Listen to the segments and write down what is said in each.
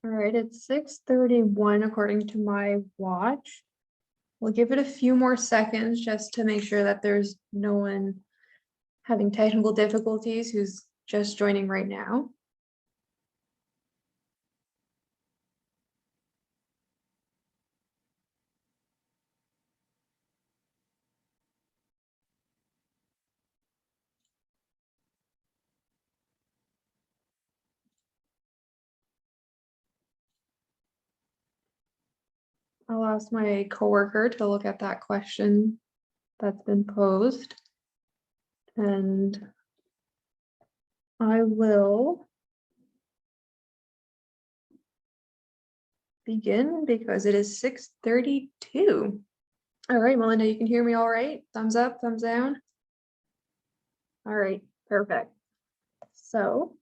All right, it's 6:31 according to my watch. We'll give it a few more seconds just to make sure that there's no one having technical difficulties who's just joining right now. I'll ask my coworker to look at that question that's been posed. And I will begin because it is 6:32. All right, Melinda, you can hear me all right? Thumbs up, thumbs down? All right, perfect. So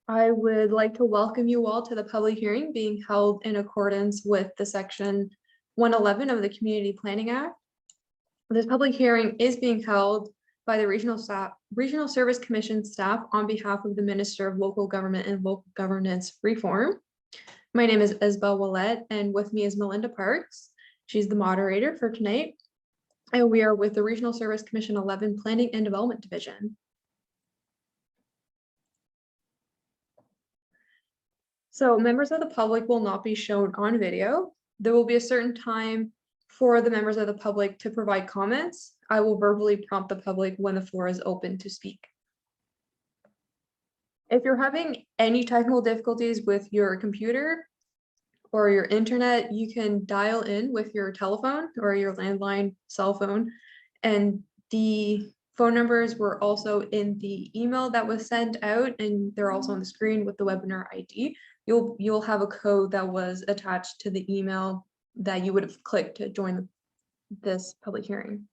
I would like to welcome you all to the public hearing being held in accordance with the section 111 of the Community Planning Act. This public hearing is being held by the Regional Service Commission staff on behalf of the Minister of Local Government and Local Governance Reform. My name is Isabel Willett, and with me is Melinda Parks. She's the moderator for tonight. And we are with the Regional Service Commission 11 Planning and Development Division. So members of the public will not be shown on video. There will be a certain time for the members of the public to provide comments. I will verbally prompt the public when the floor is open to speak. If you're having any technical difficulties with your computer or your internet, you can dial in with your telephone or your landline cell phone. And the phone numbers were also in the email that was sent out, and they're also on the screen with the webinar ID. You'll have a code that was attached to the email that you would have clicked to join this public hearing.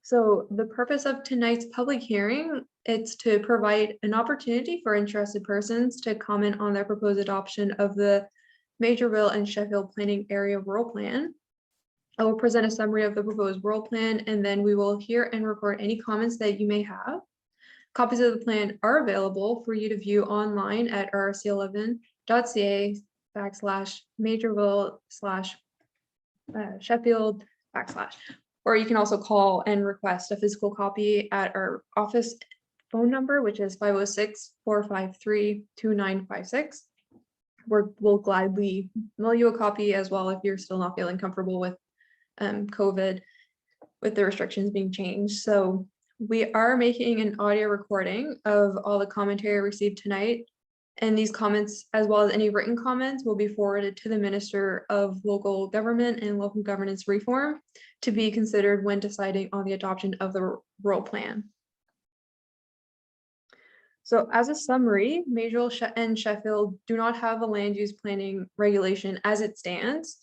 So the purpose of tonight's public hearing, it's to provide an opportunity for interested persons to comment on their proposed adoption of the Maugerville and Sheffield Planning Area Rural Plan. I will present a summary of the proposed rural plan, and then we will hear and record any comments that you may have. Copies of the plan are available for you to view online at rc11.ca/Maugerville/Sheffield /, or you can also call and request a physical copy at our office phone number, which is 506-453-2956. We'll gladly mail you a copy as well if you're still not feeling comfortable with COVID, with the restrictions being changed. So we are making an audio recording of all the commentary received tonight, and these comments, as well as any written comments, will be forwarded to the Minister of Local Government and Local Governance Reform to be considered when deciding on the adoption of the rural plan. So as a summary, Maugerville and Sheffield do not have a land use planning regulation as it stands.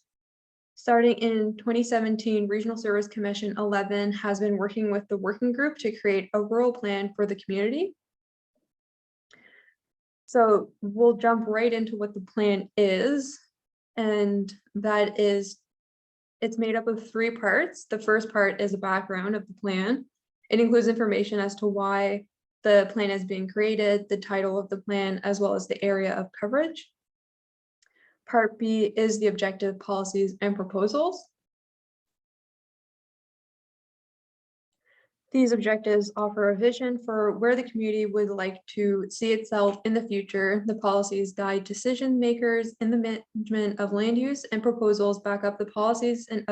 Starting in 2017, Regional Service Commission 11 has been working with the working group to create a rural plan for the community. So we'll jump right into what the plan is, and that is, it's made up of 3 parts. The first part is a background of the plan. It includes information as to why the plan is being created, the title of the plan, as well as the area of coverage. Part B is the objective, policies, and proposals. These objectives offer a vision for where the community would like to see itself in the future. The policies guide decision makers in the management of land use, and proposals back up the policies and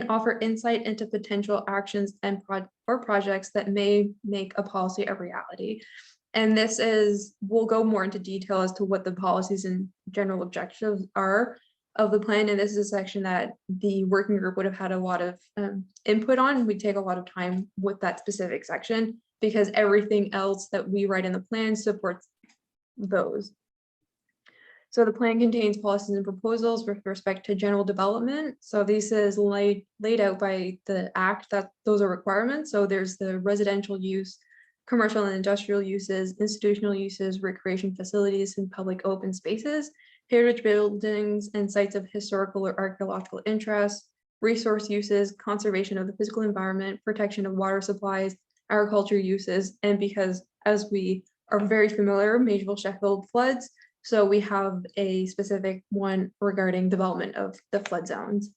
offer insight into potential actions and projects that may make a policy a reality. And this is, we'll go more into detail as to what the policies and general objectives are of the plan. And this is a section that the working group would have had a lot of input on. We take a lot of time with that specific section because everything else that we write in the plan supports those. So the plan contains policies and proposals with respect to general development. So this is laid out by the act that those are requirements. So there's the residential use, commercial and industrial uses, institutional uses, recreation facilities, and public open spaces, heritage buildings and sites of historical or archaeological interest, resource uses, conservation of the physical environment, protection of water supplies, agriculture uses, and because as we are very familiar, Maugerville, Sheffield floods. So we have a specific one regarding development of the flood zones.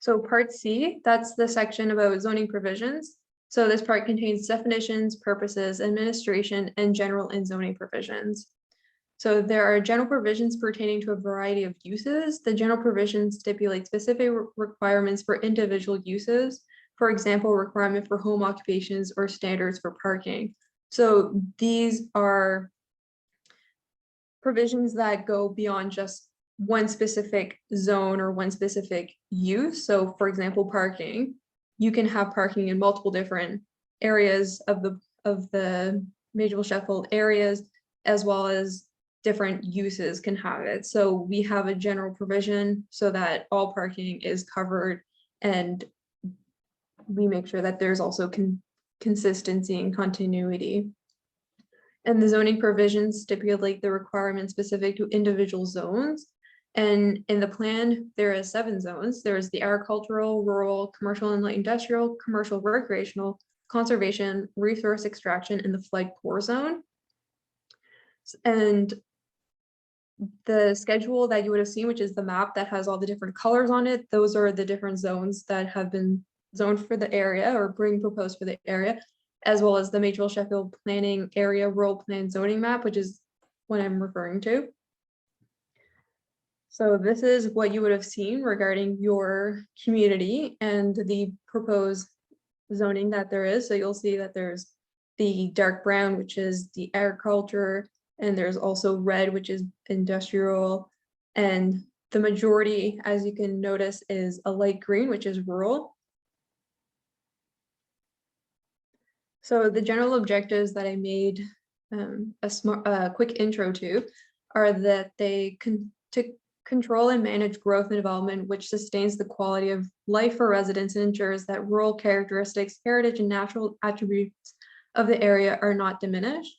So part C, that's the section about zoning provisions. So this part contains definitions, purposes, administration, and general and zoning provisions. So there are general provisions pertaining to a variety of uses. The general provisions stipulate specific requirements for individual uses. For example, requirement for home occupations or standards for parking. So these are provisions that go beyond just one specific zone or one specific use. So for example, parking, you can have parking in multiple different areas of the Maugerville Sheffield areas, as well as different uses can have it. So we have a general provision so that all parking is covered, and we make sure that there's also consistency and continuity. And the zoning provisions stipulate the requirements specific to individual zones. And in the plan, there are 7 zones. There is the agricultural, rural, commercial and light industrial, commercial recreational, conservation, resource extraction, and the flood core zone. And the schedule that you would have seen, which is the map that has all the different colors on it, those are the different zones that have been zoned for the area or being proposed for the area, as well as the Maugerville Sheffield Planning Area Rural Plan Zoning Map, which is what I'm referring to. So this is what you would have seen regarding your community and the proposed zoning that there is. So you'll see that there's the dark brown, which is the agriculture, and there's also red, which is industrial, and the majority, as you can notice, is a light green, which is rural. So the general objectives that I made a quick intro to are that they to control and manage growth and development, which sustains the quality of life for residents and ensures that rural characteristics, heritage, and natural attributes of the area are not diminished.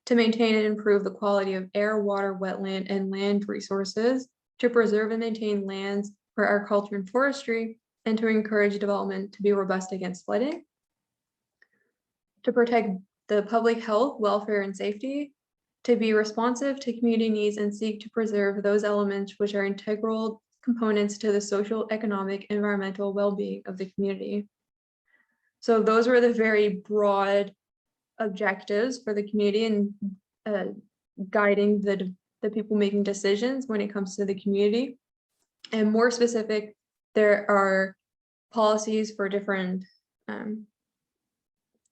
To maintain and improve the quality of air, water, wetland, and land resources, to preserve and maintain lands for agriculture and forestry, and to encourage development to be robust against flooding. To protect the public health, welfare, and safety, to be responsive to community needs and seek to preserve those elements which are integral components to the social, economic, environmental well-being of the community. So those were the very broad objectives for the community and guiding the people making decisions when it comes to the community. And more specific, there are policies for different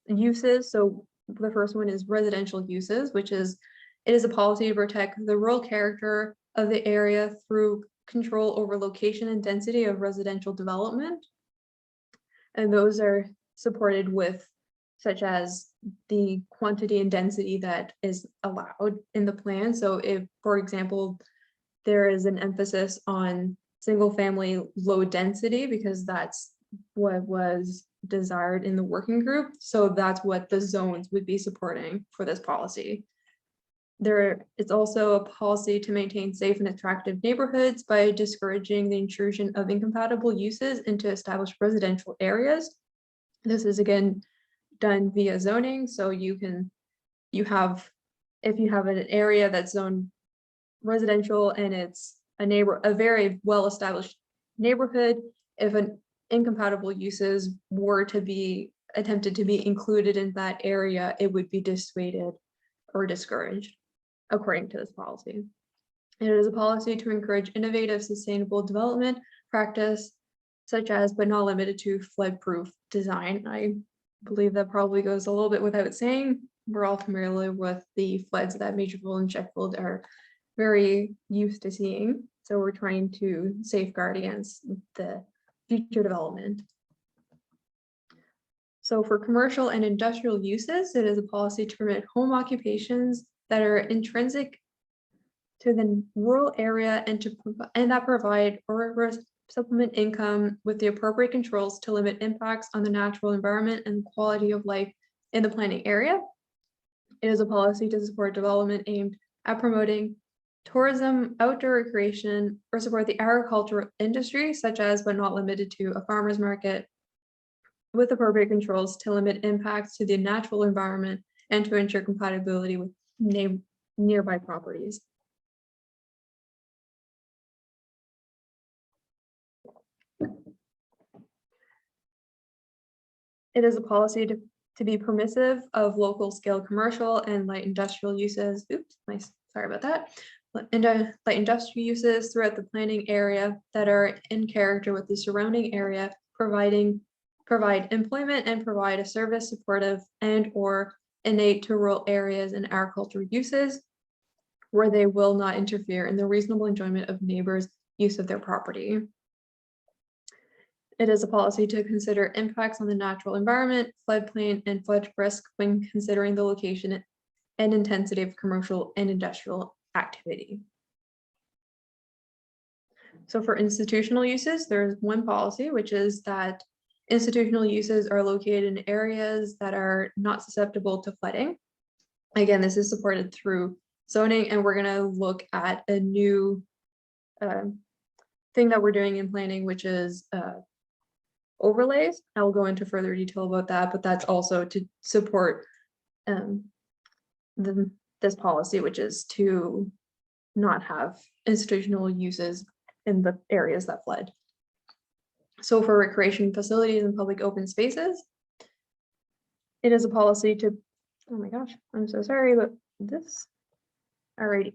uses. So the first one is residential uses, which is, it is a policy to protect the rural character of the area through control over location and density of residential development. And those are supported with such as the quantity and density that is allowed in the plan. So if, for example, there is an emphasis on single family low density because that's what was desired in the working group. So that's what the zones would be supporting for this policy. There is also a policy to maintain safe and attractive neighborhoods by discouraging the intrusion of incompatible uses into established residential areas. This is again done via zoning. So if you have an area that's zoned residential and it's a very well-established neighborhood, if an incompatible uses were to be attempted to be included in that area, it would be dissuaded or discouraged according to this policy. It is a policy to encourage innovative, sustainable development practice, such as, but not limited to, flood-proof design. I believe that probably goes a little bit without saying. We're all familiar with the floods that Maugerville and Sheffield are very used to seeing. So we're trying to safeguard against the future development. So for commercial and industrial uses, it is a policy to permit home occupations that are intrinsic to the rural area and that provide or supplement income with the appropriate controls to limit impacts on the natural environment and quality of life in the planning area. It is a policy to support development aimed at promoting tourism, outdoor recreation, or support the agricultural industry, such as, but not limited to, a farmer's market, with appropriate controls to limit impacts to the natural environment and to ensure compatibility with nearby properties. It is a policy to be permissive of local scale commercial and light industrial uses. Oops, sorry about that. Light industrial uses throughout the planning area that are in character with the surrounding area, provide employment and provide a service supportive and or innate to rural areas and agricultural uses where they will not interfere in the reasonable enjoyment of neighbors' use of their property. It is a policy to consider impacts on the natural environment, floodplain, and flood risk when considering the location and intensity of commercial and industrial activity. So for institutional uses, there's one policy, which is that institutional uses are located in areas that are not susceptible to flooding. Again, this is supported through zoning, and we're going to look at a new thing that we're doing in planning, which is overlays. I'll go into further detail about that, but that's also to support this policy, which is to not have institutional uses in the areas that flood. So for recreation facilities and public open spaces, it is a policy to, oh my gosh, I'm so sorry about this. Alrighty.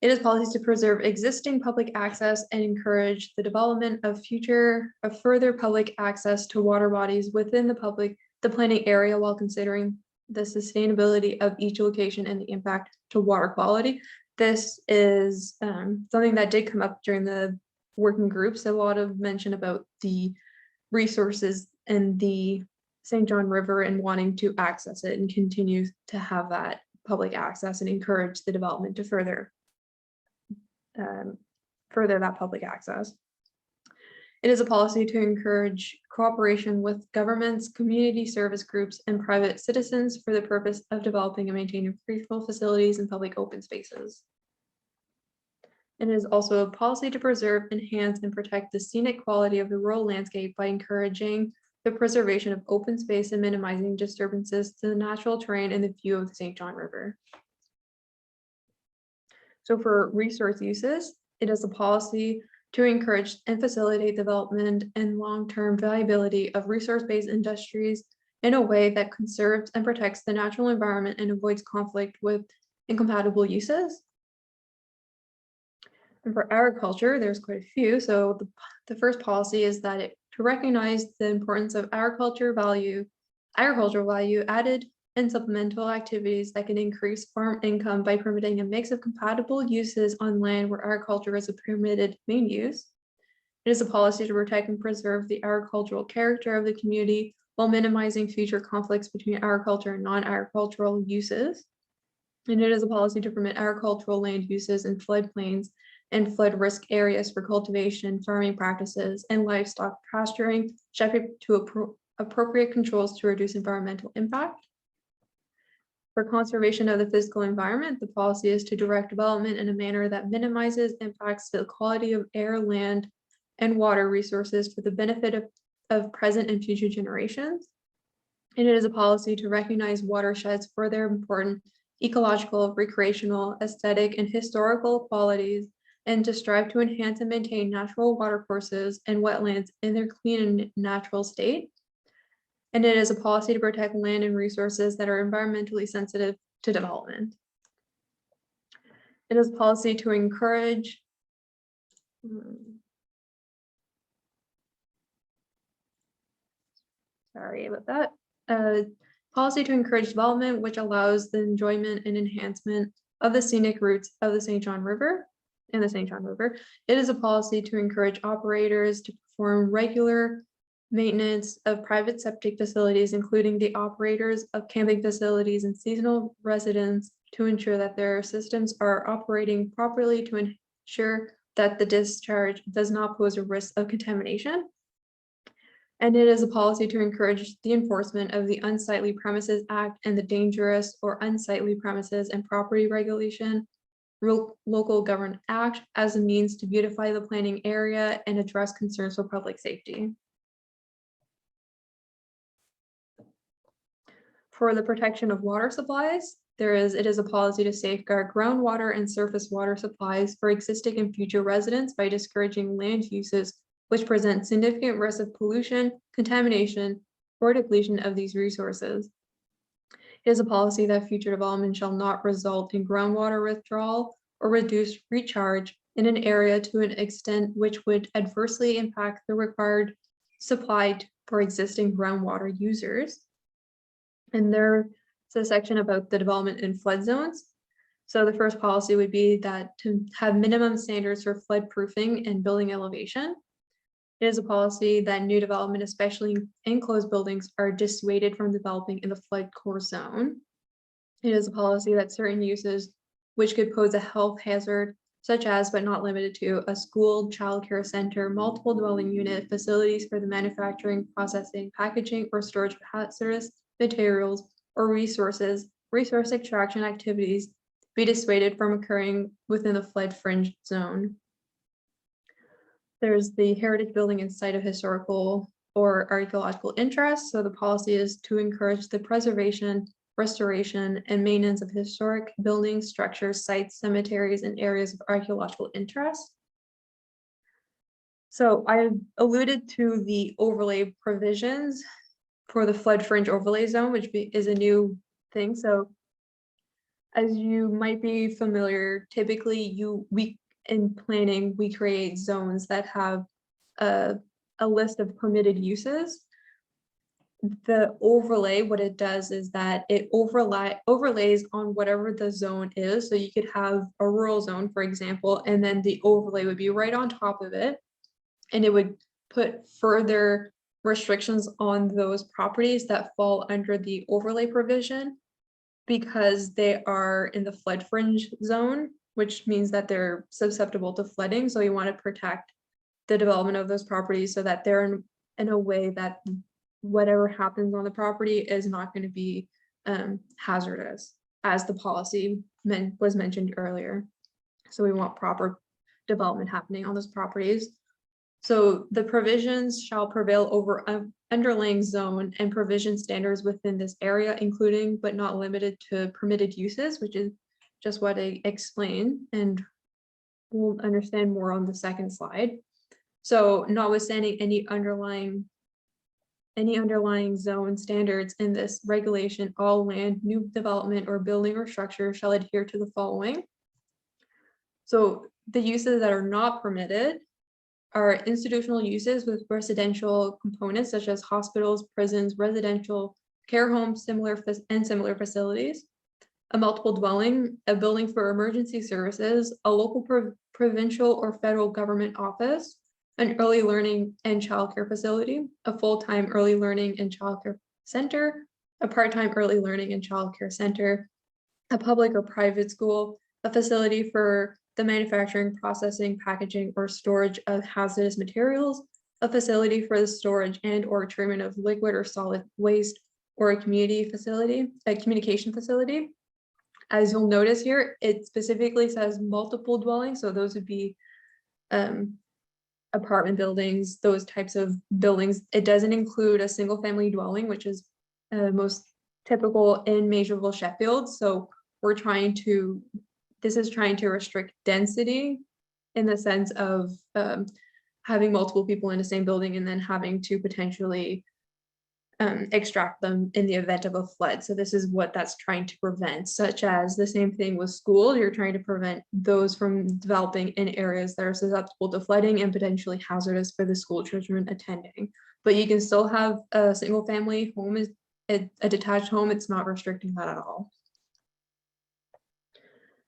It is policy to preserve existing public access and encourage the development of further public access to water bodies within the planning area while considering the sustainability of each location and the impact to water quality. This is something that did come up during the working groups. A lot of mention about the resources in the St. John River and wanting to access it and continue to have that public access and encourage the development to further that public access. It is a policy to encourage cooperation with governments, community service groups, and private citizens for the purpose of developing and maintaining free-flow facilities and public open spaces. It is also a policy to preserve, enhance, and protect the scenic quality of the rural landscape by encouraging the preservation of open space and minimizing disturbances to the natural terrain and the view of the St. John River. So for resource uses, it is a policy to encourage and facilitate development and long-term viability of resource-based industries in a way that conserves and protects the natural environment and avoids conflict with incompatible uses. And for agriculture, there's quite a few. So the first policy is that to recognize the importance of agricultural value added and supplemental activities that can increase farm income by permitting a mix of compatible uses on land where agriculture is a permitted main use. It is a policy to protect and preserve the agricultural character of the community while minimizing future conflicts between agriculture and non-agricultural uses. And it is a policy to permit agricultural land uses in floodplains and flood risk areas for cultivation, farming practices, and livestock pasturing, subject to appropriate controls to reduce environmental impact. For conservation of the physical environment, the policy is to direct development in a manner that minimizes impacts to the quality of air, land, and water resources for the benefit of present and future generations. And it is a policy to recognize watersheds for their important ecological, recreational, aesthetic, and historical qualities, and to strive to enhance and maintain natural watercourses and wetlands in their clean and natural state. And it is a policy to protect land and resources that are environmentally sensitive to development. It is a policy to encourage sorry about that. Policy to encourage development, which allows the enjoyment and enhancement of the scenic routes of the St. John River and the St. John River. It is a policy to encourage operators to perform regular maintenance of private septic facilities, including the operators of camping facilities and seasonal residents, to ensure that their systems are operating properly to ensure that the discharge does not pose a risk of contamination. And it is a policy to encourage the enforcement of the Unsightly Premises Act and the Dangerous or Unsightly Premises and Property Regulation Local Government Act as a means to beautify the planning area and address concerns for public safety. For the protection of water supplies, it is a policy to safeguard groundwater and surface water supplies for existing and future residents by discouraging land uses which present significant risk of pollution, contamination, or depletion of these resources. It is a policy that future development shall not result in groundwater withdrawal or reduced recharge in an area to an extent which would adversely impact the required supply for existing groundwater users. And there's a section about the development in flood zones. So the first policy would be that to have minimum standards for flood proofing and building elevation. It is a policy that new development, especially enclosed buildings, are dissuaded from developing in the flood core zone. It is a policy that certain uses which could pose a health hazard, such as but not limited to a school, childcare center, multiple dwelling unit, facilities for the manufacturing, processing, packaging, or storage of hazardous materials or resource extraction activities, be dissuaded from occurring within the flood fringe zone. There's the heritage building and site of historical or archaeological interest. So the policy is to encourage the preservation, restoration, and maintenance of historic buildings, structures, sites, cemeteries, and areas of archaeological interest. So I alluded to the overlay provisions for the flood fringe overlay zone, which is a new thing. So as you might be familiar, typically in planning, we create zones that have a list of permitted uses. The overlay, what it does is that it overlays on whatever the zone is. So you could have a rural zone, for example, and then the overlay would be right on top of it. And it would put further restrictions on those properties that fall under the overlay provision because they are in the flood fringe zone, which means that they're susceptible to flooding. So you want to protect the development of those properties so that they're in a way that whatever happens on the property is not going to be hazardous, as the policy was mentioned earlier. So we want proper development happening on those properties. So the provisions shall prevail over an underlying zone and provision standards within this area, including but not limited to permitted uses, which is just what I explained, and we'll understand more on the second slide. So notwithstanding any underlying zone standards in this regulation, all land, new development or building or structure shall adhere to the following. So the uses that are not permitted are institutional uses with residential components such as hospitals, prisons, residential care homes, similar facilities, a multiple dwelling, a building for emergency services, a local provincial or federal government office, an early learning and childcare facility, a full-time early learning and childcare center, a part-time early learning and childcare center, a public or private school, a facility for the manufacturing, processing, packaging, or storage of hazardous materials, a facility for the storage and or treatment of liquid or solid waste, or a communication facility. As you'll notice here, it specifically says multiple dwellings. So those would be apartment buildings, those types of buildings. It doesn't include a single family dwelling, which is most typical in Maugerville, Sheffield. So this is trying to restrict density in the sense of having multiple people in the same building and then having to potentially extract them in the event of a flood. So this is what that's trying to prevent, such as the same thing with schools. You're trying to prevent those from developing in areas that are susceptible to flooding and potentially hazardous for the school children attending. But you can still have a single family home, a detached home. It's not restricting that at all.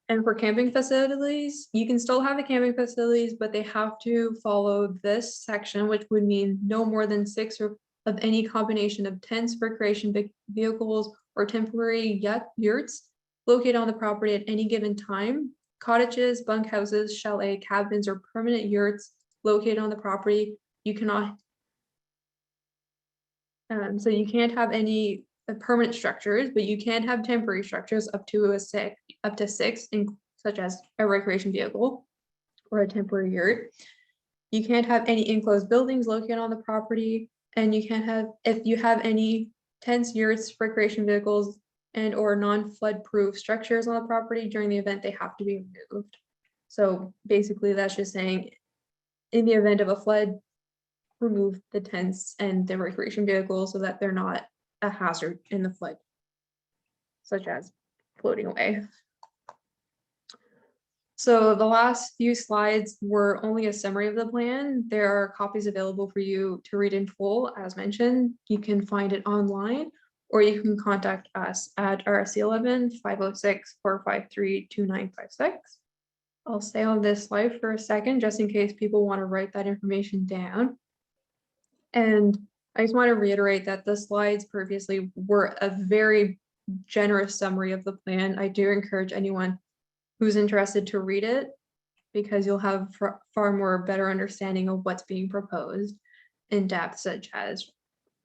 And for camping facilities, you can still have the camping facilities, but they have to follow this section, which would mean no more than 6 or of any combination of tents, recreation vehicles, or temporary yurts located on the property at any given time. Cottages, bunkhouses, chalet, cabins, or permanent yurts located on the property. You cannot, so you can't have any permanent structures, but you can have temporary structures up to 6, such as a recreation vehicle or a temporary yurt. You can't have any enclosed buildings located on the property, and you can't have, if you have any tents, yurts, recreation vehicles, and or non-flood proof structures on the property during the event they have to be removed. So basically that's just saying in the event of a flood, remove the tents and the recreation vehicles so that they're not a hazard in the flood, such as floating away. So the last few slides were only a summary of the plan. There are copies available for you to read in full. As mentioned, you can find it online, or you can contact us at RSC 11-506-453-2956. I'll stay on this slide for a second, just in case people want to write that information down. And I just want to reiterate that the slides previously were a very generous summary of the plan. I do encourage anyone who's interested to read it, because you'll have far more better understanding of what's being proposed in depth, such as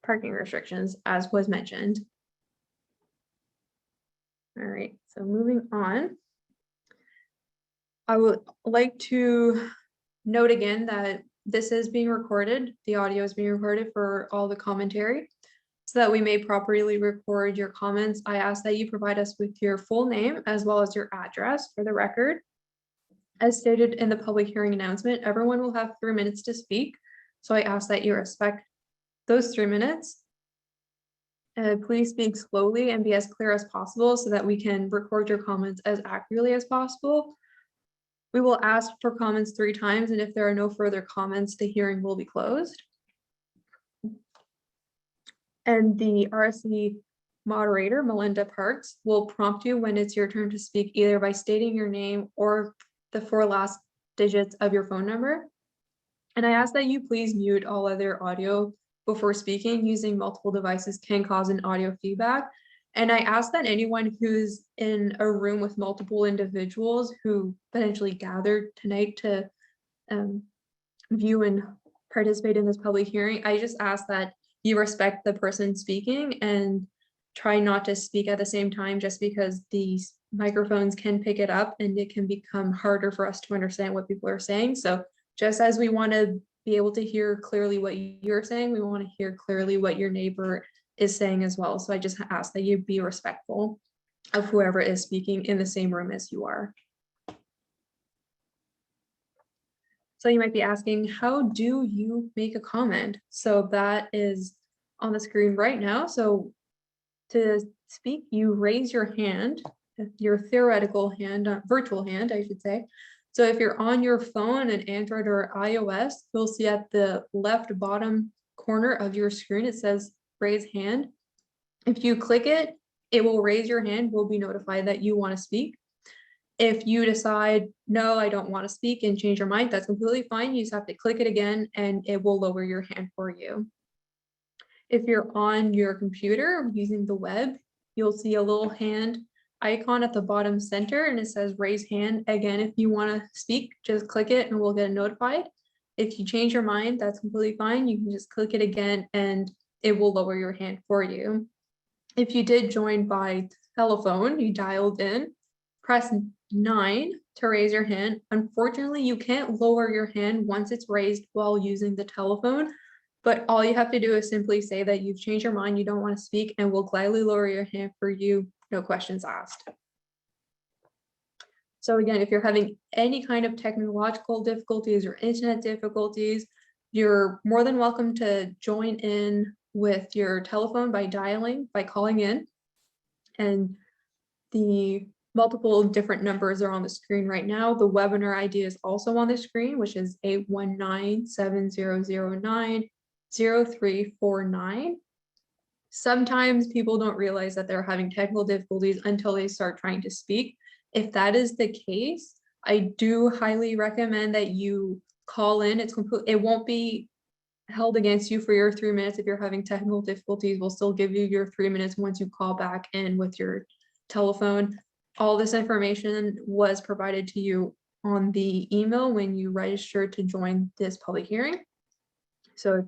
parking restrictions, as was mentioned. All right, so moving on. I would like to note again that this is being recorded. The audio is being recorded for all the commentary. So that we may properly record your comments, I ask that you provide us with your full name as well as your address for the record. As stated in the public hearing announcement, everyone will have 3 minutes to speak. So I ask that you respect those 3 minutes. Please speak slowly and be as clear as possible so that we can record your comments as accurately as possible. We will ask for comments 3 times, and if there are no further comments, the hearing will be closed. And the RSC moderator, Melinda Parks, will prompt you when it's your turn to speak, either by stating your name or the 4 last digits of your phone number. And I ask that you please mute all other audio before speaking. Using multiple devices can cause an audio feedback. And I ask that anyone who's in a room with multiple individuals who potentially gathered tonight to view and participate in this public hearing, I just ask that you respect the person speaking and try not to speak at the same time, just because these microphones can pick it up and it can become harder for us to understand what people are saying. So just as we want to be able to hear clearly what you're saying, we want to hear clearly what your neighbor is saying as well. So I just ask that you be respectful of whoever is speaking in the same room as you are. So you might be asking, how do you make a comment? So that is on the screen right now. So to speak, you raise your hand, your theoretical hand, virtual hand, I should say. So if you're on your phone, an Android or iOS, you'll see at the left bottom corner of your screen, it says raise hand. If you click it, it will raise your hand, will be notified that you want to speak. If you decide, no, I don't want to speak and change your mind, that's completely fine. You just have to click it again and it will lower your hand for you. If you're on your computer using the web, you'll see a little hand icon at the bottom center and it says raise hand. Again, if you want to speak, just click it and we'll get notified. If you change your mind, that's completely fine. You can just click it again and it will lower your hand for you. If you did join by telephone, you dialed in, press 9 to raise your hand. Unfortunately, you can't lower your hand once it's raised while using the telephone, but all you have to do is simply say that you've changed your mind, you don't want to speak, and we'll gladly lower your hand for you, no questions asked. So again, if you're having any kind of technological difficulties or internet difficulties, you're more than welcome to join in with your telephone by calling in. And the multiple different numbers are on the screen right now. The webinar ID is also on the screen, which is 819-7009-0349. Sometimes people don't realize that they're having technical difficulties until they start trying to speak. If that is the case, I do highly recommend that you call in. It won't be held against you for your 3 minutes. If you're having technical difficulties, we'll still give you your 3 minutes once you call back in with your telephone. All this information was provided to you on the email when you registered to join this public hearing. So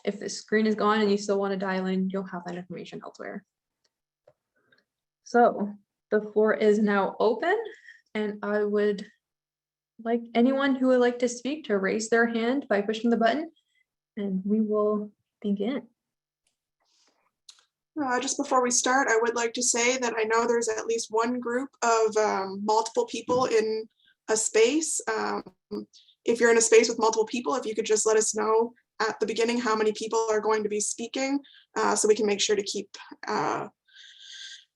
if the screen is gone and you still want to dial in, you'll have that information elsewhere. So the floor is now open, and I would like anyone who would like to speak to raise their hand by pushing the button, and we will begin. Just before we start, I would like to say that I know there's at least one group of multiple people in a space. If you're in a space with multiple people, if you could just let us know at the beginning how many people are going to be speaking, so we can make sure to keep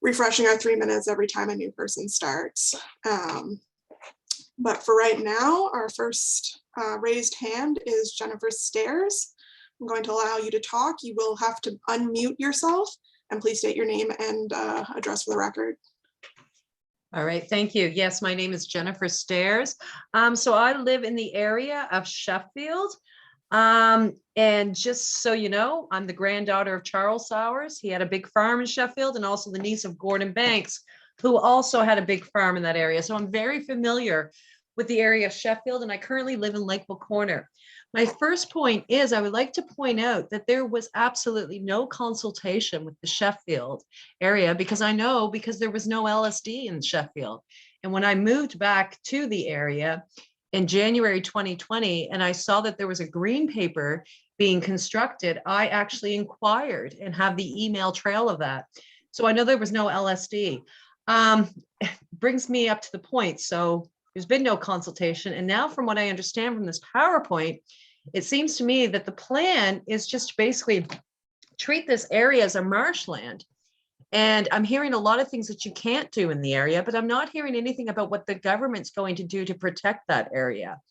refreshing our 3 minutes every time a new person starts. But for right now, our first raised hand is Jennifer Stairs. I'm going to allow you to talk. You will have to unmute yourself, and please state your name and address for the record. All right, thank you. Yes, my name is Jennifer Stairs. So I live in the area of Sheffield. And just so you know, I'm the granddaughter of Charles Sowers. He had a big farm in Sheffield, and also the niece of Gordon Banks, who also had a big farm in that area. So I'm very familiar with the area of Sheffield, and I currently live in Lakeville Corner. My first point is I would like to point out that there was absolutely no consultation with the Sheffield area, because I know because there was no LSD in Sheffield. And when I moved back to the area in January 2020, and I saw that there was a green paper being constructed, I actually inquired and have the email trail of that. So I know there was no LSD. Brings me up to the point. So there's been no consultation. And now from what I understand from this PowerPoint, it seems to me that the plan is just basically treat this area as a marshland. And I'm hearing a lot of things that you can't do in the area, but I'm not hearing anything about what the government's going to do to protect that area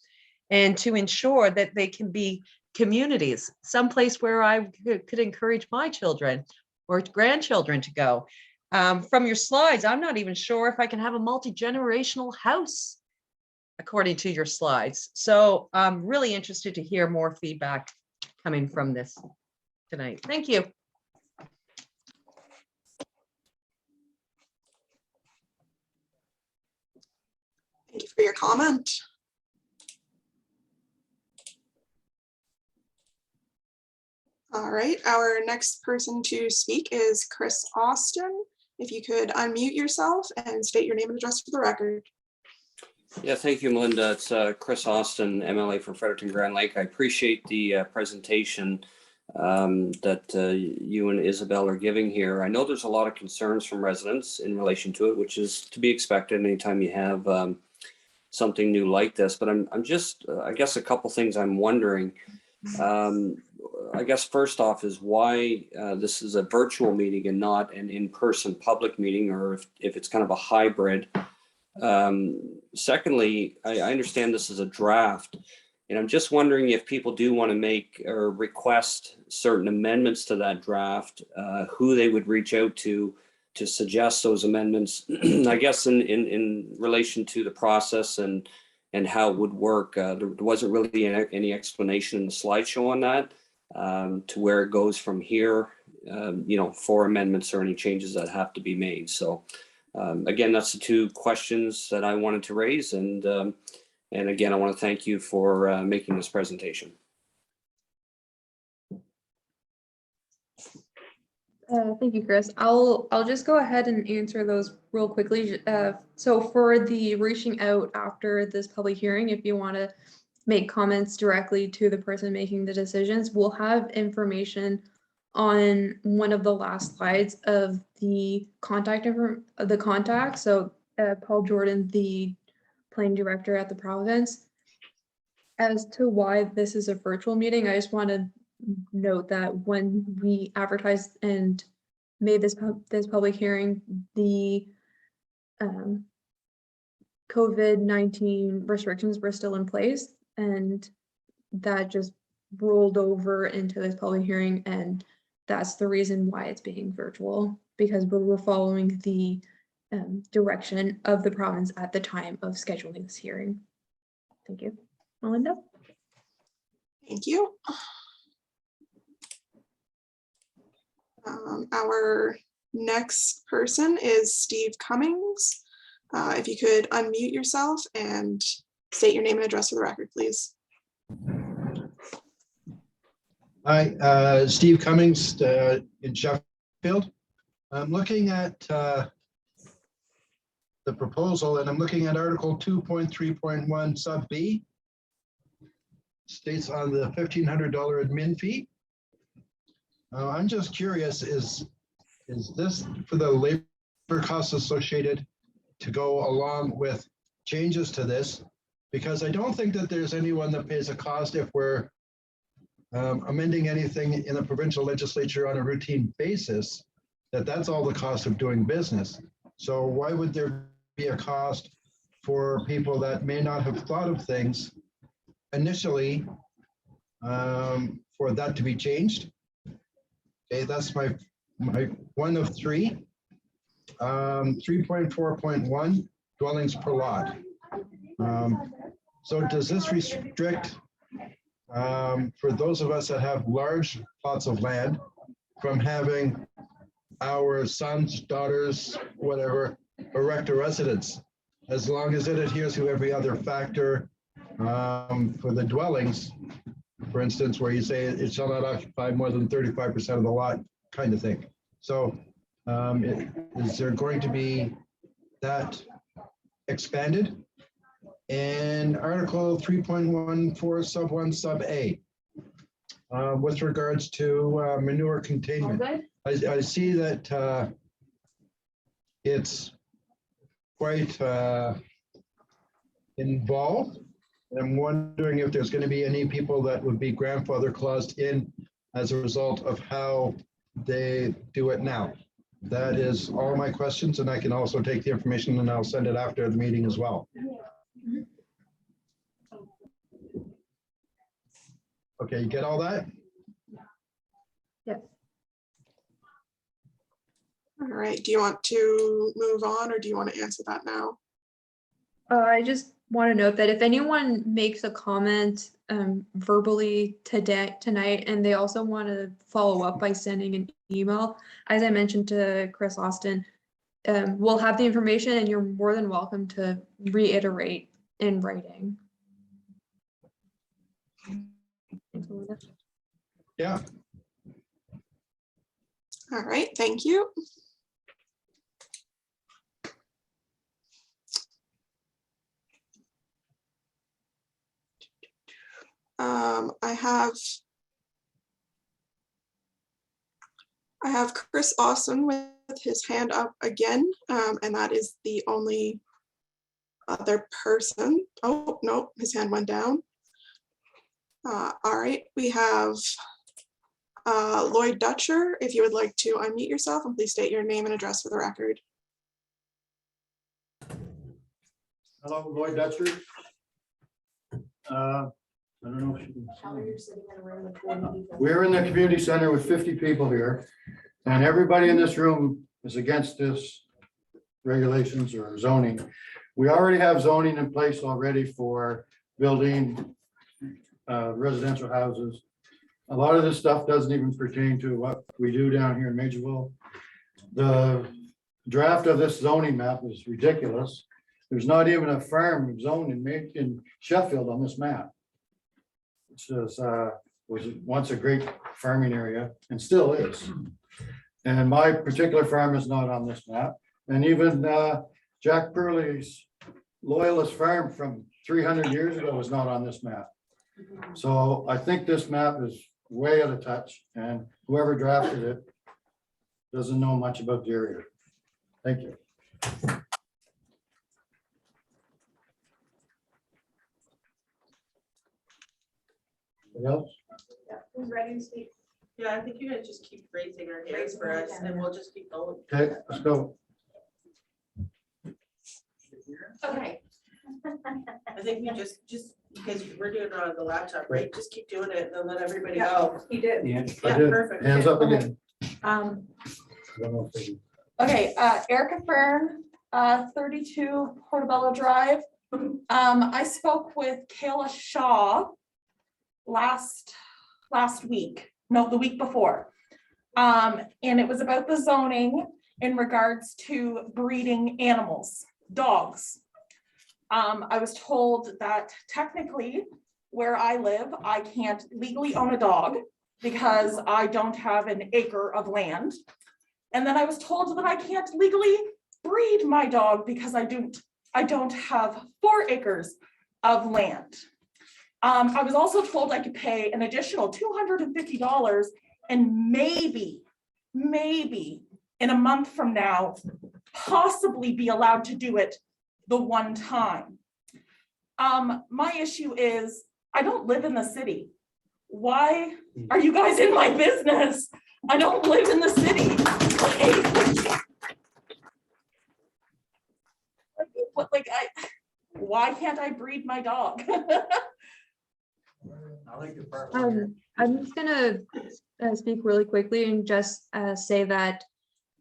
and to ensure that they can be communities, someplace where I could encourage my children or grandchildren to go. From your slides, I'm not even sure if I can have a multi-generational house according to your slides. So I'm really interested to hear more feedback coming from this tonight. Thank you. Thank you for your comment. All right, our next person to speak is Chris Austin. If you could unmute yourself and state your name and address for the record. Yeah, thank you, Melinda. It's Chris Austin, MLA from Fredericton Grand Lake. I appreciate the presentation that you and Isabel are giving here. I know there's a lot of concerns from residents in relation to it, which is to be expected anytime you have something new like this. But I'm just, I guess a couple things I'm wondering. I guess first off is why this is a virtual meeting and not an in-person public meeting, or if it's kind of a hybrid. Secondly, I understand this is a draft, and I'm just wondering if people do want to make or request certain amendments to that draft, who they would reach out to suggest those amendments. I guess in relation to the process and how it would work. There wasn't really any explanation in the slideshow on that, to where it goes from here, for amendments or any changes that have to be made. So again, that's the two questions that I wanted to raise. And again, I want to thank you for making this presentation. Thank you, Chris. I'll just go ahead and answer those real quickly. So for the reaching out after this public hearing, if you want to make comments directly to the person making the decisions, we'll have information on one of the last slides of the contact. So Paul Jordan, the planning director at the province. As to why this is a virtual meeting, I just want to note that when we advertised and made this public hearing, the COVID-19 restrictions were still in place, and that just rolled over into this public hearing, and that's the reason why it's being virtual, because we're following the direction of the province at the time of scheduling this hearing. Thank you. Melinda? Thank you. Our next person is Steve Cummings. If you could unmute yourself and state your name and address for the record, please. Hi, Steve Cummings in Sheffield. I'm looking at the proposal, and I'm looking at Article 2.3.1 sub B. States on the $1,500 admin fee. I'm just curious, is is this for the labor costs associated to go along with changes to this? Because I don't think that there's anyone that pays a cost if we're amending anything in the provincial legislature on a routine basis, that's all the cost of doing business. So why would there be a cost for people that may not have thought of things initially for that to be changed? Okay, that's my one of three. 3.4.1 dwellings per lot. So does this restrict for those of us that have large plots of land from having our sons, daughters, whatever, erect a residence, as long as it adheres to every other factor for the dwellings, for instance, where you say it shall not occupy more than 35% of the lot, kind of thing. So is there going to be that expanded? And Article 3.14 sub 1 sub A, with regards to manure containment. I see that it's quite involved. I'm wondering if there's going to be any people that would be grandfather claused in as a result of how they do it now. That is all my questions, and I can also take the information and I'll send it after the meeting as well. Okay, you get all that? Yes. All right, do you want to move on or do you want to answer that now? I just want to note that if anyone makes a comment verbally tonight, and they also want to follow up by sending an email, as I mentioned to Chris Austin, we'll have the information and you're more than welcome to reiterate in writing. Yeah. All right, thank you. I have Chris Austin with his hand up again, and that is the only other person. Oh, no, his hand went down. All right, we have Lloyd Dutcher. If you would like to unmute yourself and please state your name and address for the record. Hello, Lloyd Dutcher. I don't know if you can see. We're in the community center with 50 people here, and everybody in this room is against this regulations or zoning. We already have zoning in place already for building residential houses. A lot of this stuff doesn't even pertain to what we do down here in Maugerville. The draft of this zoning map is ridiculous. There's not even a farm zone in Sheffield on this map. Was once a great farming area and still is. And my particular farm is not on this map. And even Jack Purley's Loyalist farm from 300 years ago was not on this map. So I think this map is way out of touch, and whoever drafted it doesn't know much about the area. Thank you. Else? Who's ready to speak? Yeah, I think you guys just keep raising our hands for us and we'll just keep going. Okay, let's go. Okay. I think we just because we're doing it on the laptop, right? Just keep doing it and then let everybody go. You did. I Yeah, did. perfect. Hands up again. I Um, don't know if they- okay, Erica Fern, 32 Portobello Drive. I spoke with Kayla Shaw last week, no, the week before. And it was about the zoning in regards to breeding animals, dogs. I was told that technically where I live, I can't legally own a dog because I don't have an acre of land. And then I was told that I can't legally breed my dog because I don't have 4 acres of land. I was also told I could pay an additional $250 and maybe in a month from now, possibly be allowed to do it the one time. My issue is, I don't live in the city. Why are you guys in my business? I don't live in the city. Why can't I breed my dog? I'm just gonna speak really quickly and just say that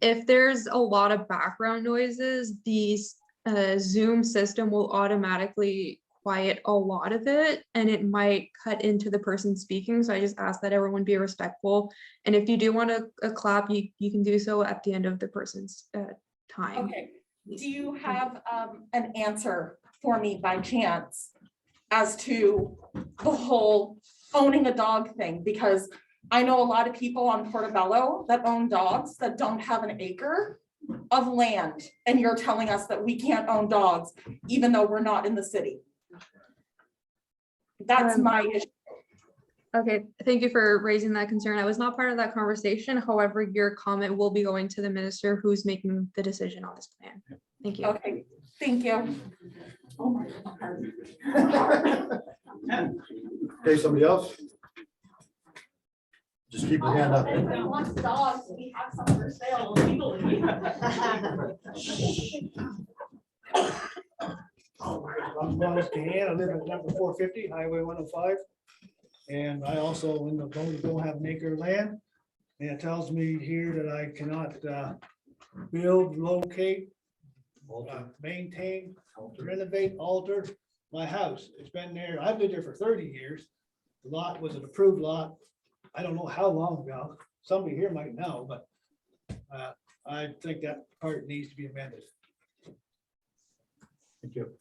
if there's a lot of background noises, the Zoom system will automatically quiet a lot of it, and it might cut into the person speaking. So I just ask that everyone be respectful. And if you do want a clap, you can do so at the end of the person's time. Okay, do you have an answer for me by chance as to the whole owning a dog thing? Because I know a lot of people on Portobello that own dogs that don't have an acre of land, and you're telling us that we can't own dogs even though we're not in the city. That's my issue. Okay, thank you for raising that concern. I was not part of that conversation. However, your comment will be going to the minister who's making the decision on this plan. Thank you. Okay, thank you. Okay, somebody else? Just keep your hand up. Anybody wants dogs, we have some for sale legally. I'm Dan. I live at number 450, Highway 105. And I also don't have an acre of land. And it tells me here that I cannot build, locate, maintain, renovate, alter my house. It's been there. I've lived there for 30 years. The lot was an approved lot. I don't know how long ago. Somebody here might know, but I think that part needs to be amended. Thank you.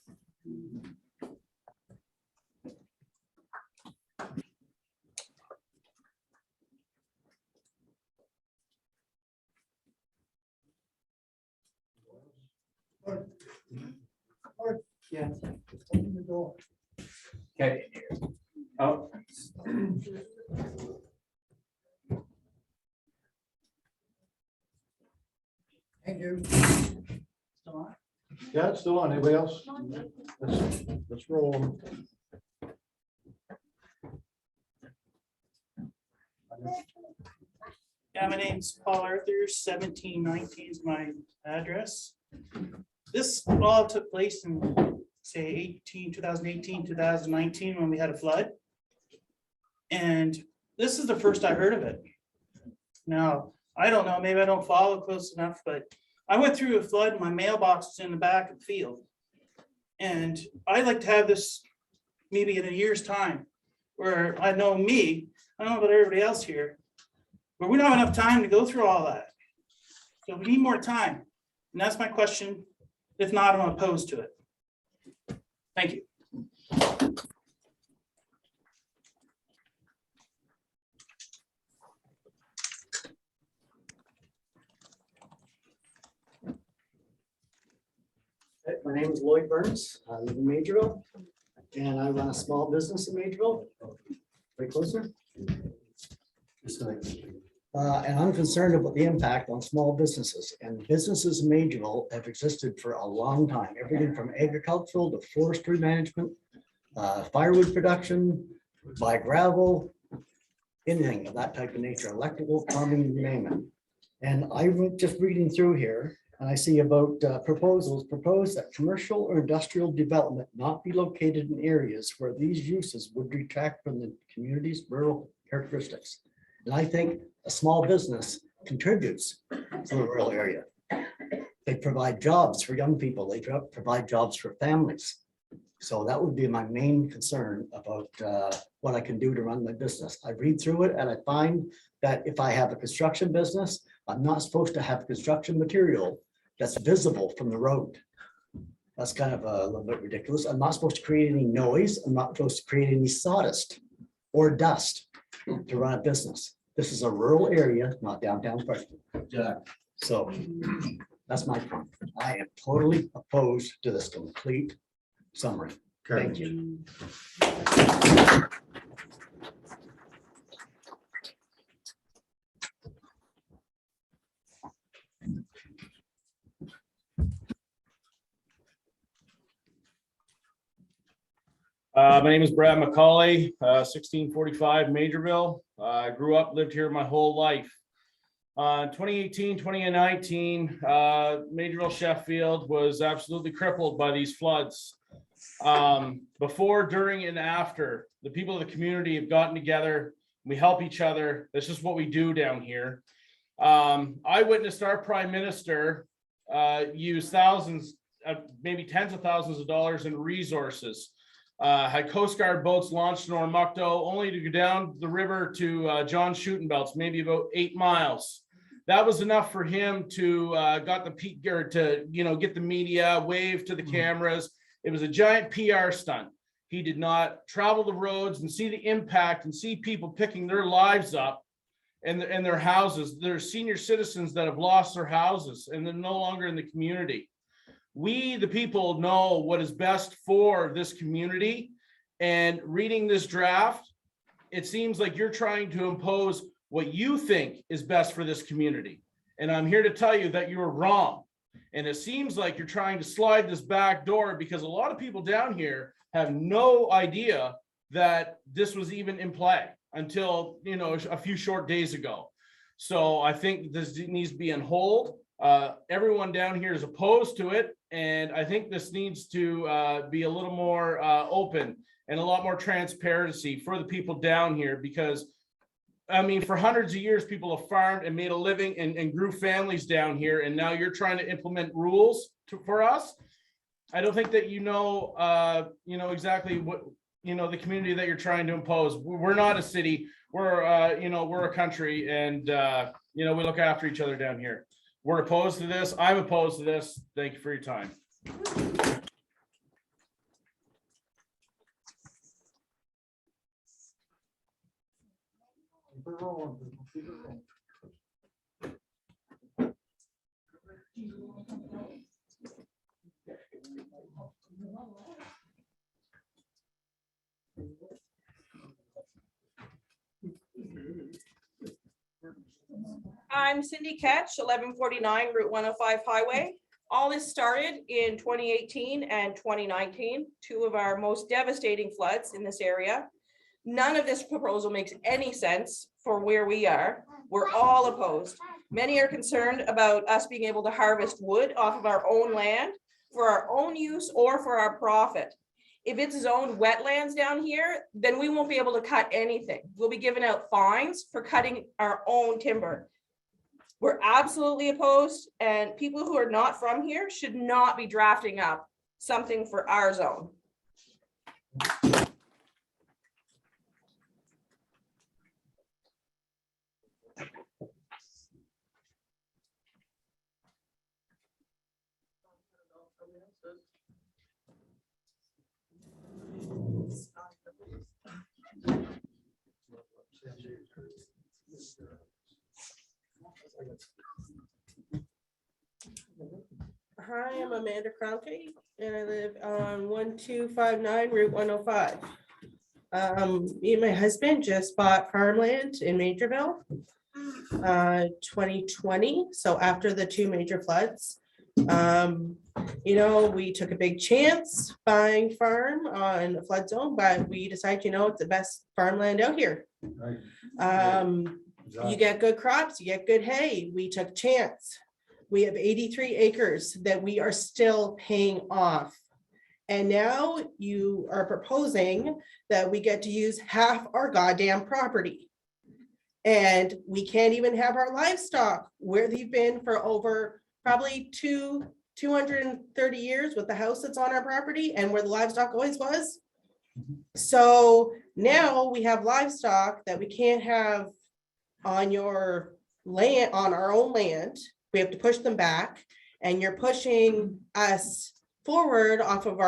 Yeah. Open the door. Okay. Oh. Thank you. Yeah, it's still on. Anybody else? Let's roll. Yeah, my name's Paul Arthur, 1719 is my address. This all took place in, say, 2018, 2019, when we had a flood. And this is the first I heard of it. Now, I don't know, maybe I don't follow close enough, but I went through a flood and my mailbox is in the back of the field. And I'd like to have this maybe in a year's time, where I know me, I don't know about everybody else here, but we don't have enough time to go through all that. So we need more time. And that's my question. If not, I'm opposed to it. Thank you. My name is Lloyd Burns. I live in Maugerville, and I run a small business in Maugerville. Right closer. And I'm concerned about the impact on small businesses, and businesses in Maugerville have existed for a long time. Everything from agricultural to forestry management, firewood production, buy gravel, anything of that type of nature, electrical, plumbing, you name it. And I was just reading through here, and I see about proposals propose that commercial or industrial development not be located in areas where these uses would detract from the community's rural characteristics. And I think a small business contributes to a rural area. They provide jobs for young people. They provide jobs for families. So that would be my main concern about what I can do to run my business. I read through it and I find that if I have a construction business, I'm not supposed to have construction material that's visible from the road. That's kind of a little bit ridiculous. I'm not supposed to create any noise. I'm not supposed to create any sawdust or dust to run a business. This is a rural area, not downtown Preston. So that's my point. I am totally opposed to this complete summary. Thank you. My name is Brad McCauley, 1645 Maugerville. I grew up, lived here my whole life. 2018, 2019, Maugerville, Sheffield was absolutely crippled by these floods. Before, during, and after, the people of the community have gotten together. We help each other. That's just what we do down here. I witnessed our Prime Minister use thousands, maybe tens of thousands of dollars in resources. Had Coast Guard boats launched in Ormuckto, only to go down the river to John Shooting Belts, maybe about 8 miles. That was enough for him to got the peak or to get the media, wave to the cameras. It was a giant PR stunt. He did not travel the roads and see the impact and see people picking their lives up and their houses. There's senior citizens that have lost their houses and they're no longer in the community. We, the people, know what is best for this community. And reading this draft, it seems like you're trying to impose what you think is best for this community. And I'm here to tell you that you are wrong. And it seems like you're trying to slide this back door because a lot of people down here have no idea that this was even in play until, a few short days ago. So I think this needs to be on hold. Everyone down here is opposed to it. And I think this needs to be a little more open and a lot more transparency for the people down here, because for hundreds of years, people have farmed and made a living and grew families down here. And now you're trying to implement rules for us. I don't think that exactly what, the community that you're trying to impose. We're not a city. We're a country, and we look after each other down here. We're opposed to this. I'm opposed to this. Thank you for your time. I'm Cindy Ketch, 1149 Route 105 Highway. All this started in 2018 and 2019, two of our most devastating floods in this area. None of this proposal makes any sense for where we are. We're all opposed. Many are concerned about us being able to harvest wood off of our own land for our own use or for our profit. If it's zoned wetlands down here, then we won't be able to cut anything. We'll be giving out fines for cutting our own timber. We're absolutely opposed, and people who are not from here should not be drafting up something for our zone. Hi, I'm Amanda Kroenke, and I live on 1259 Route 105. Me and my husband just bought farmland in Maugerville, 2020. So after the two major floods, we took a big chance buying farm on a flood zone, but we decided, it's the best farmland out here. Right. You get good crops, you get good hay. We took a chance. We have 83 acres that we are still paying off. And now you are proposing that we get to use half our goddamn property. And we can't even have our livestock where they've been for over probably 230 years with the house that's on our property and where the livestock always was. So now we have livestock that we can't have on your land, on our own land. We have to push them back, and you're pushing us forward off of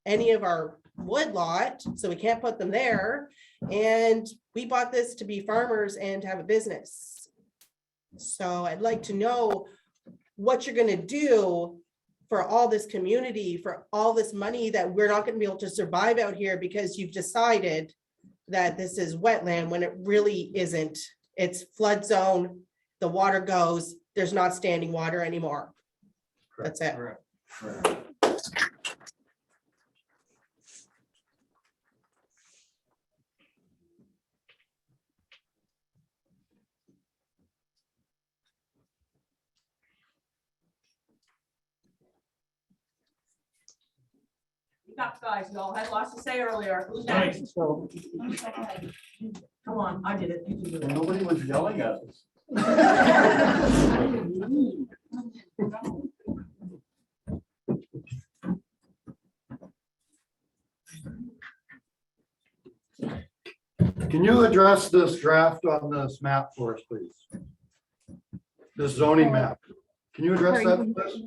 any of our wood lot, so we can't put them there. And we bought this to be farmers and to have a business. So I'd like to know what you're going to do for all this community, for all this money that we're not going to be able to survive out here because you've decided that this is wetland when it really isn't. It's flood zone. The water goes. There's not standing water anymore. That's it. Up, guys, you all had lots to say earlier. Who's next? Come on, I did it. You did it. Nobody was yelling at us. Can you address this draft on this map for us, please? This zoning map. Can you address that, please?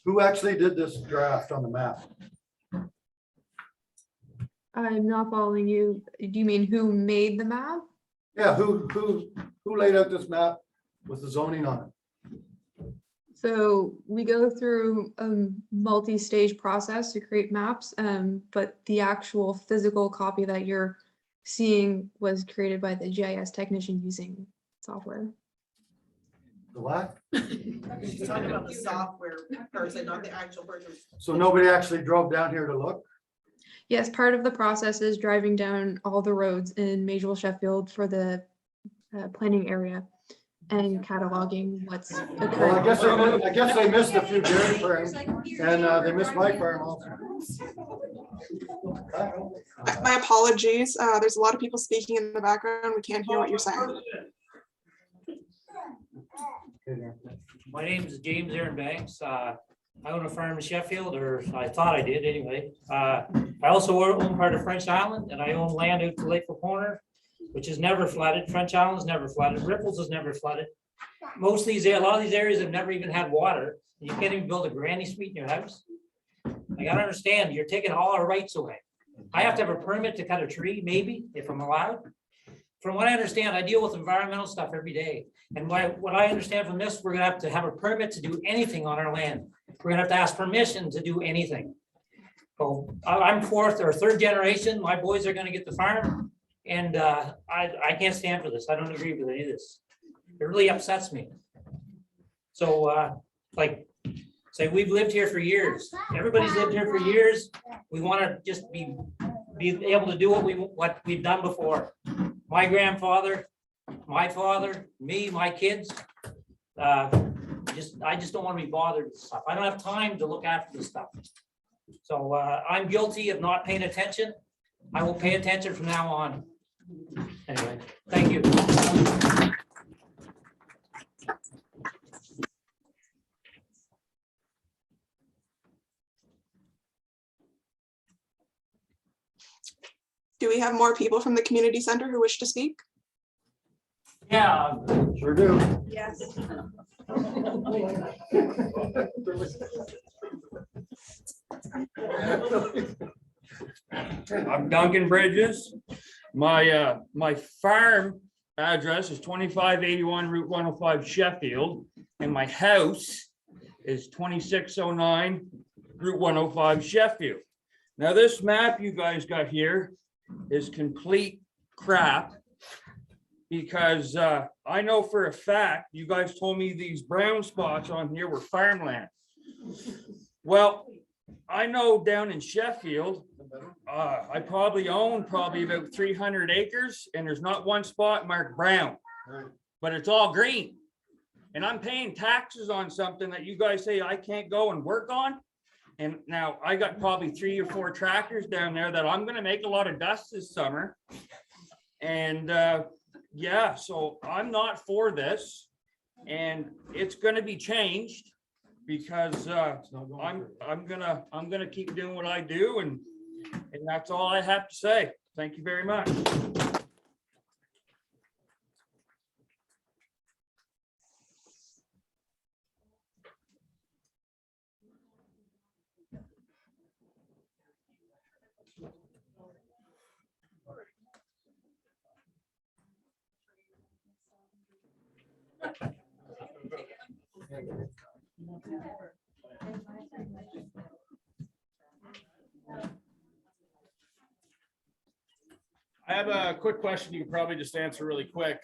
Who actually did this draft on the map? I'm not following you. Do you mean who made the map? Yeah, who laid out this map with the zoning on it? So we go through a multi-stage process to create maps, but the actual physical copy that you're seeing was created by the GIS technician using software. The what? She's talking about the software person, not the actual person. So nobody actually drove down here to look? Yes, part of the process is driving down all the roads in Maugerville, Sheffield for the planning area and cataloging what's Well, occurring. I guess they missed a few dairy farms and they missed my farm also. My apologies. There's a lot of people speaking in the background. We can't hear what you're saying. My name is James Aaron Banks. I own a farm in Sheffield, or I thought I did anyway. I also own part of French Island, and I own land out to Lakeville Corner, which is never flooded. French Island's never flooded. Ripples is never flooded. A lot of these areas have never even had water. You can't even build a granny suite in your house. I gotta understand, you're taking all our rights away. I have to have a permit to cut a tree, maybe, if I'm allowed. From what I understand, I deal with environmental stuff every day. And what I understand from this, we're gonna have a permit to do anything on our land. We're gonna have to ask permission to do anything. So I'm fourth or third generation. My boys are gonna get the farm. And I can't stand for this. I don't agree with any of this. It really upsets me. So like, say we've lived here for years. Everybody's lived here for years. We want to just be able to do what we've done before. My grandfather, my father, me, my kids. I just don't want to be bothered with stuff. I don't have time to look after this stuff. So I'm guilty of not paying attention. I will pay attention from now on. Anyway, thank you. Do we have more people from the community center who wish to speak? Yeah. Sure do. Yes. I'm Duncan Bridges. My farm address is 2581 Route 105 Sheffield, and my house is 2609 Route 105 Sheffield. Now, this map you guys got here is complete crap, because I know for a fact you guys told me these brown spots on here were farmland. Well, I know down in Sheffield, I probably own about 300 acres, and there's not one spot marked brown, but it's all green. And I'm paying taxes on something that you guys say I can't go and work on. And now I got probably 3 or 4 tractors down there that I'm gonna make a lot of dust this summer. And yeah, so I'm not for this, and it's gonna be changed, because I'm gonna keep doing what I do, and that's all I have to say. Thank you very much. I have a quick question you can probably just answer really quick.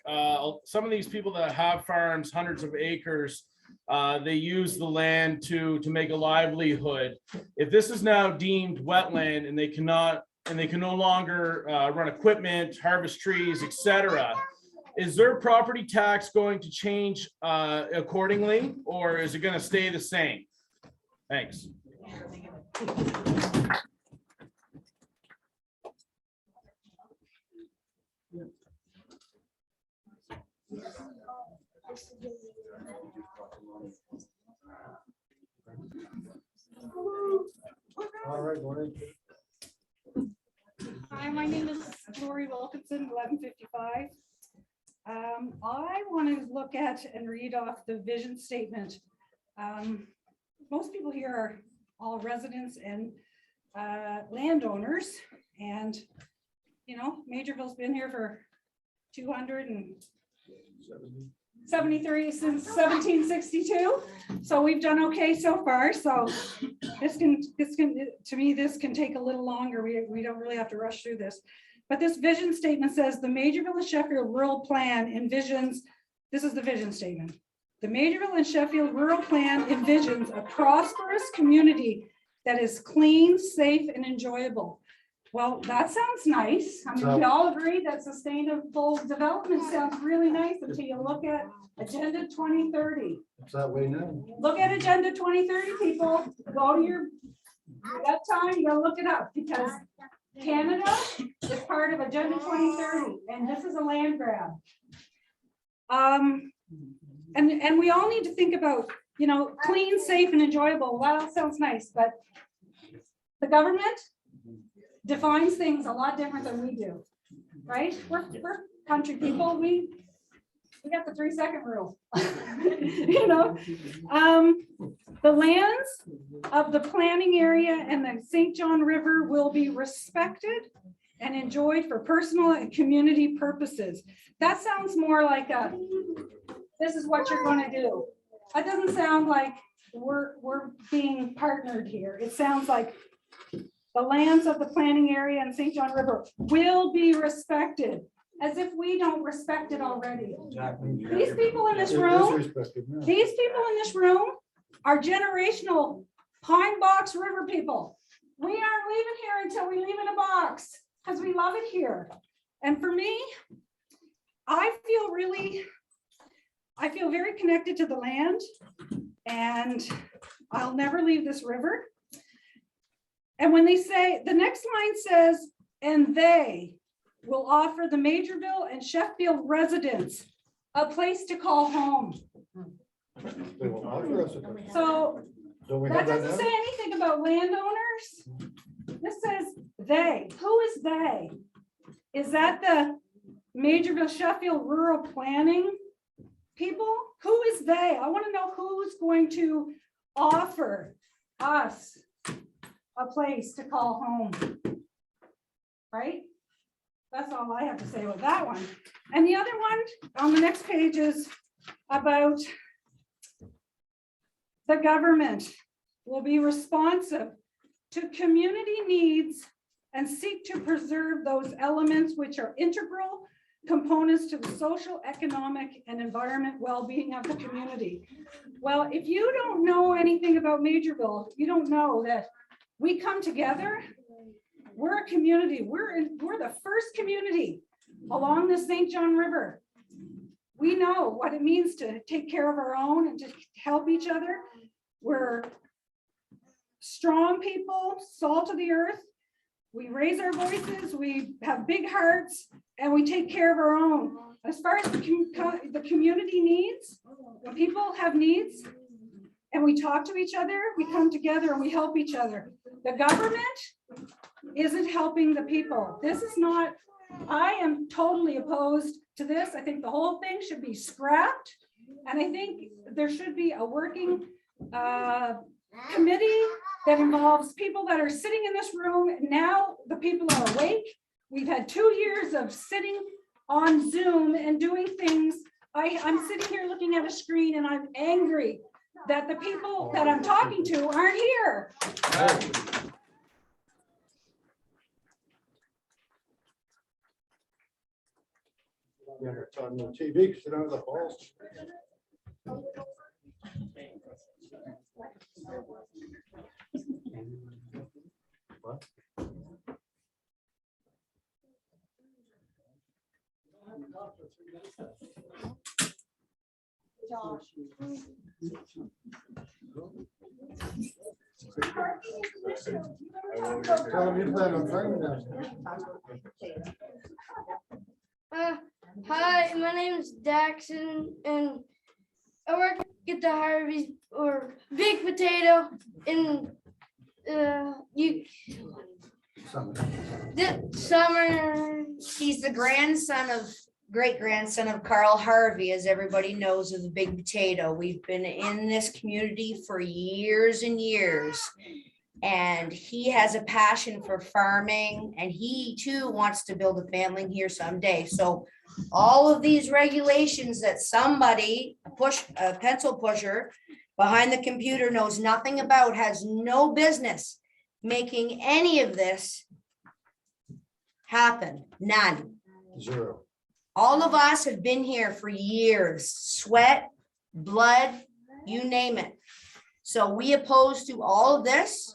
Some of these people that have farms, hundreds of acres, they use the land to make a livelihood. If this is now deemed wetland and they can no longer run equipment, harvest trees, etc., is their property tax going to change accordingly, or is it going to stay the same? Thanks. All right, morning. Hi, my name is Lori Wilkinson, 1155. I want to look at and read off the vision statement. Most people here are all residents and landowners, and you know, Maugerville's been here for 273 since 1762. So we've done okay so far. So this can, to me, this can take a little longer. We don't really have to rush through this. But this vision statement says the Maugerville and Sheffield Rural Plan envisions, this is the vision statement. The Maugerville and Sheffield Rural Plan envisions a prosperous community that is clean, safe, and enjoyable. Well, that sounds nice. I mean, we all agree that sustainable development sounds really nice until you look at Agenda 2030. It's that way now. Look at Agenda 2030, people. Go to your, that time, you gotta look it up because Canada is part of Agenda 2030, and this is a land grab. And we all need to think about, you know, clean, safe, and enjoyable. Wow, that sounds nice, but the government defines things a lot different than we do, right? We're country people. We got the 3-second rule. You know, the lands of the planning area and the St. John River will be respected and enjoyed for personal and community purposes. That sounds more like a, this is what you're going to do. That doesn't sound like we're being partnered here. It sounds like the lands of the planning area and St. John River will be respected, as if we don't respect it already. These people in this room, are generational Pine Box River people. We aren't leaving here until we leave in a box because we love it here. And for me, I feel very connected to the land, and I'll never leave this river. And when they say, the next line says, and they will offer the Maugerville and Sheffield residents a place to call home. They will offer us a place. So Don't that doesn't say anything about landowners. This says they. Who is they? Is that the Maugerville Sheffield rural planning people? Who is they? I want to know who's going to offer us a place to call home, right? That's all I have to say with that one. And the other one on the next page is about the government will be responsive to community needs and seek to preserve those elements which are integral components to the social, economic, and environment well-being of the community. Well, if you don't know anything about Maugerville, you don't know that we come together. We're a community. We're the first community along the St. John River. We know what it means to take care of our own and to help each other. We're strong people, salt of the earth. We raise our voices. We have big hearts, and we take care of our own. As far as the community needs, when people have needs, and we talk to each other, we come together and we help each other. The government isn't helping the people. This is not, I am totally opposed to this. I think the whole thing should be scrapped. And I think there should be a working committee that involves people that are sitting in this room. Now the people are awake. We've had 2 years of sitting on Zoom and doing things. I'm sitting here looking at a screen and I'm angry that the people that I'm talking to aren't here. Yeah, it's on the TV because you don't have the balls. What? Tell them you plan on turning that. Hi, my name is Daxon, and I work at the Harvey's or Big Potato in this summer. He's the great grandson of Carl Harvey, as everybody knows, of the Big Potato. We've been in this community for years and years. And he has a passion for farming, and he too wants to build a family here someday. So all of these regulations that somebody, a pencil pusher behind the computer knows nothing about, has no business making any of this happen. None. Zero. All of us have been here for years, sweat, blood, you name it. So we oppose to all of this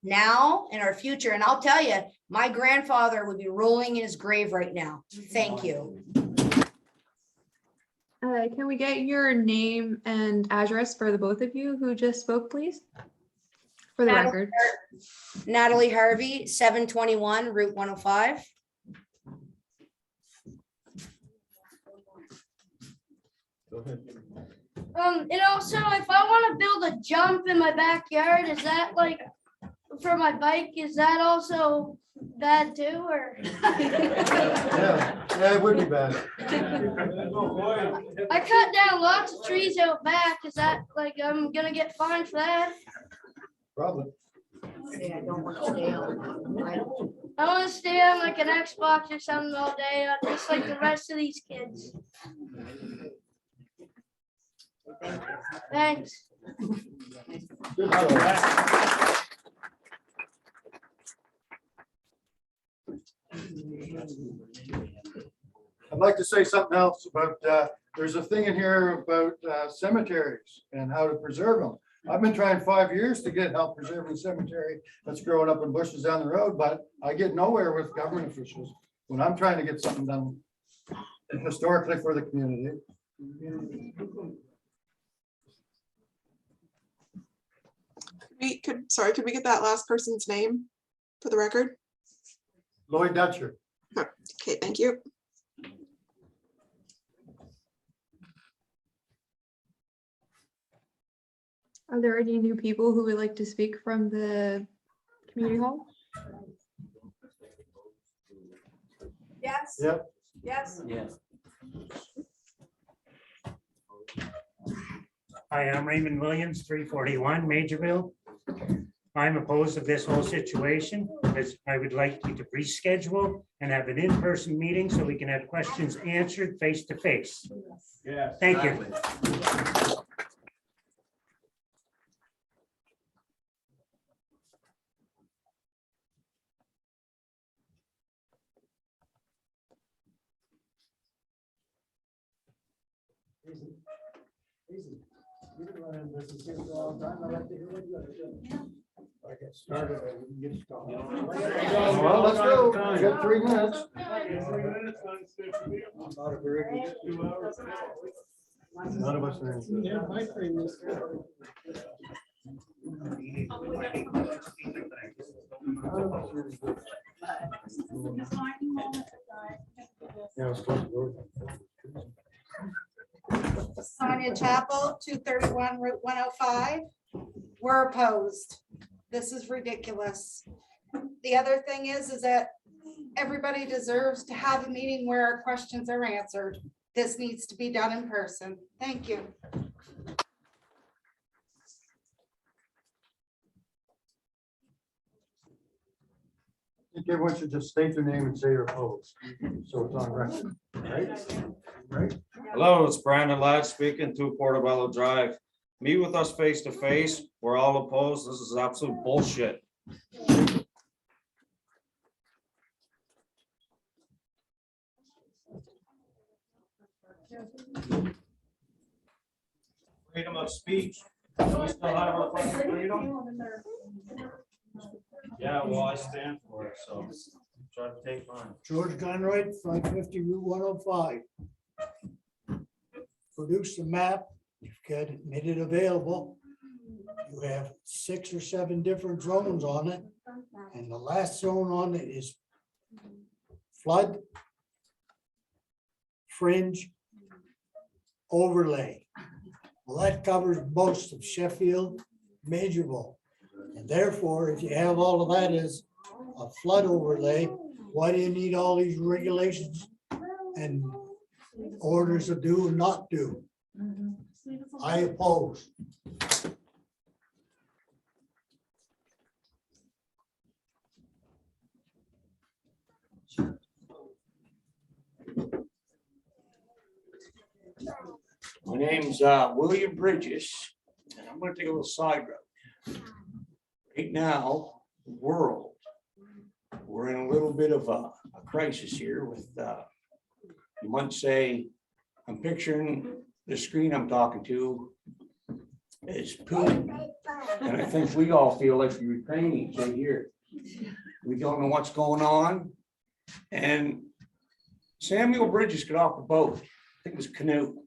now in our future. And I'll tell you, my grandfather would be rolling in his grave right now. Thank you. Can we get your name and address for the both of you who just spoke, please? For the record. Natalie Harvey, 721 Route 105. Go ahead. And also, if I want to build a jump in my backyard, is that like for my bike? Is that also bad too, or? Yeah, it would be bad. I cut down lots of trees out back. Is that like I'm gonna get fined for that? Probably. I don't want to stay on. I want to stay on like an Xbox or something all day, just like the rest of these kids. Thanks. Good job. I'd like to say something else about, there's a thing in here about cemeteries and how to preserve them. I've been trying 5 years to get help preserving a cemetery that's growing up in bushes down the road, but I get nowhere with government officials when I'm trying to get something done historically for the community. Could we get that last person's name for the record? Lloyd Dutcher. Okay, thank you. Are there any new people who would like to speak from the community hall? Yes. Yep. Yes. Yes. Hi, I'm Raymond Williams, 341 Maugerville. I'm opposed to this whole situation, because I would like you to reschedule and have an in-person meeting so we can have questions answered face to face. Yes. Thank you. I get started, I wouldn't get started. Well, let's go. We got 3 minutes. Not a very good. None of us are. Yeah, my 3 minutes. Yeah, it's supposed to go. Sonia Chapel, 231 Route 105. We're opposed. This is ridiculous. The other thing is that everybody deserves to have a meeting where our questions are answered. This needs to be done in person. Thank you. I think everyone should just state their name and say you're opposed, so it's on record, right? Right? Hello, it's Brandon Ladd speaking, 2 Portobello Drive. Meet with us face to face. We're all opposed. This is absolute bullshit. Freedom of speech. We still have our fucking freedom. Yeah, well, I stand for it, so try to take mine. George Conroy, 550 Route 105. Produced a map get made it available. You have 6 or 7 different zones on it, and the last zone on it is flood, fringe, overlay. Well, that covers most of Sheffield, Maugerville. And therefore, if you have all of that as a flood overlay, why do you need all these regulations and orders to do and not do? I oppose. My name's William Bridges, and I'm gonna take a little side road. Right now, the world, we're in a little bit of a crisis here with, you might say, I'm picturing the screen I'm talking to is Putin. And I think we all feel like the Ukrainians right here. We don't know what's going on. And Samuel Bridges got off the boat, I think it was canoe,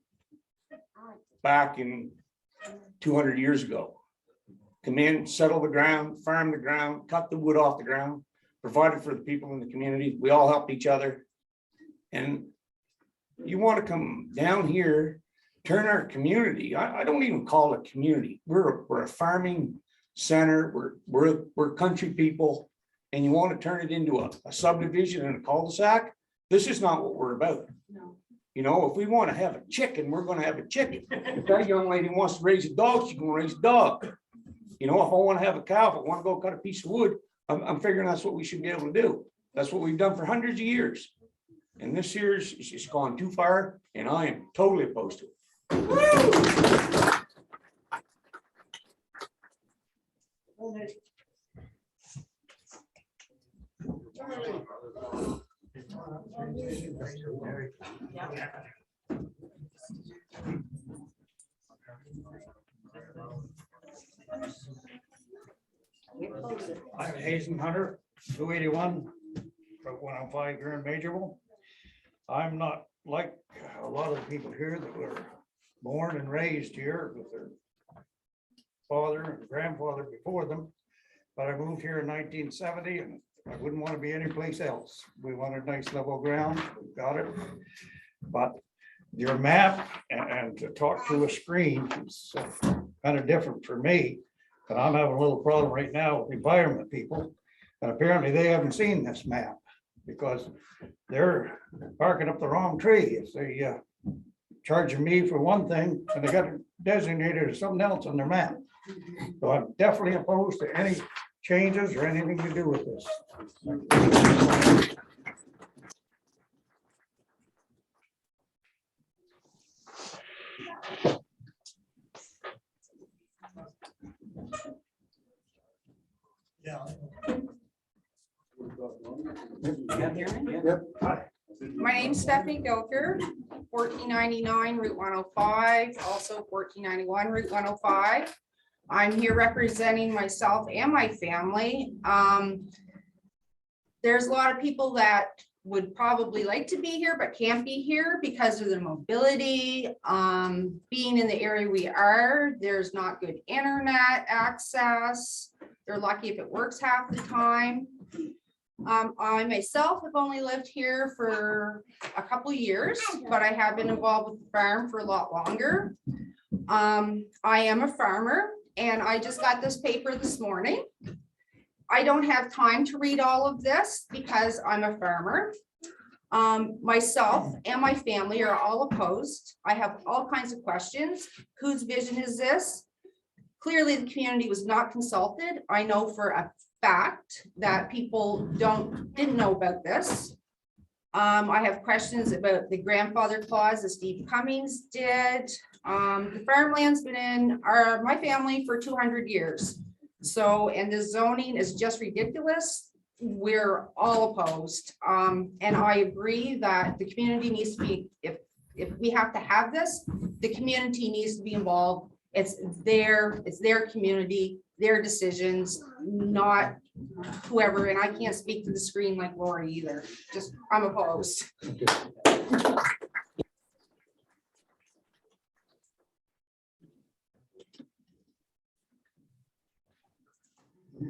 back in 200 years ago. Come in, settle the ground, farm the ground, cut the wood off the ground, provided for the people in the community. We all help each other. And you want to come down here, turn our community, I don't even call it community. We're a farming center, we're country people, and you want to turn it into a subdivision and a cul-de-sac. This is not what we're about. No. You know, if we want to have a chicken, we're going to have a chicken. If that young lady wants to raise a dog, she's going to raise a dog. You know, if I want to have a cow, if I want to go cut a piece of wood, I'm figuring that's what we should be able to do. That's what we've done for hundreds of years. And this year's it's gone too far, and I am totally opposed to it. I'm Hazen Hunter, 281, Route 105 here in Maugerville. I'm not like a lot of the people here that were born and raised here with their father and grandfather before them. But I moved here in 1970 and I wouldn't want to be anyplace else. We wanted nice level ground, we got it. But your map and to talk to a screen is kind of different for me. And I'm having a little problem right now with environment people. And apparently they haven't seen this map because they're barking up the wrong tree. If they charging me for one thing and they got it designated as something else on their map. So I'm definitely opposed to any changes or anything to do with this. Yeah. Yep. My name's Stephanie Gilker, 1499 Route 105, also 1491 Route 105. I'm here representing myself and my family. There's a lot of people that would probably like to be here but can't be here because of their mobility. Being in the area we are, there's not good internet access. They're lucky if it works half the time. I myself have only lived here for a couple of years, but I have been involved with the farm for a lot longer. I am a farmer and I just got this paper this morning. I don't have time to read all of this because I'm a farmer. Myself and my family are all opposed. I have all kinds of questions. Whose vision is this? Clearly, the community was not consulted. I know for a fact that people didn't know about this. I have questions about the grandfather clause that Steve Cummings did. The farmland's been in my family for 200 years. So, and the zoning is just ridiculous. We're all opposed. And I agree that the community needs to be, if we have to have this, the community needs to be involved. It's their community, their decisions, not whoever. And I can't speak to the screen like Lori either. Just, I'm opposed. My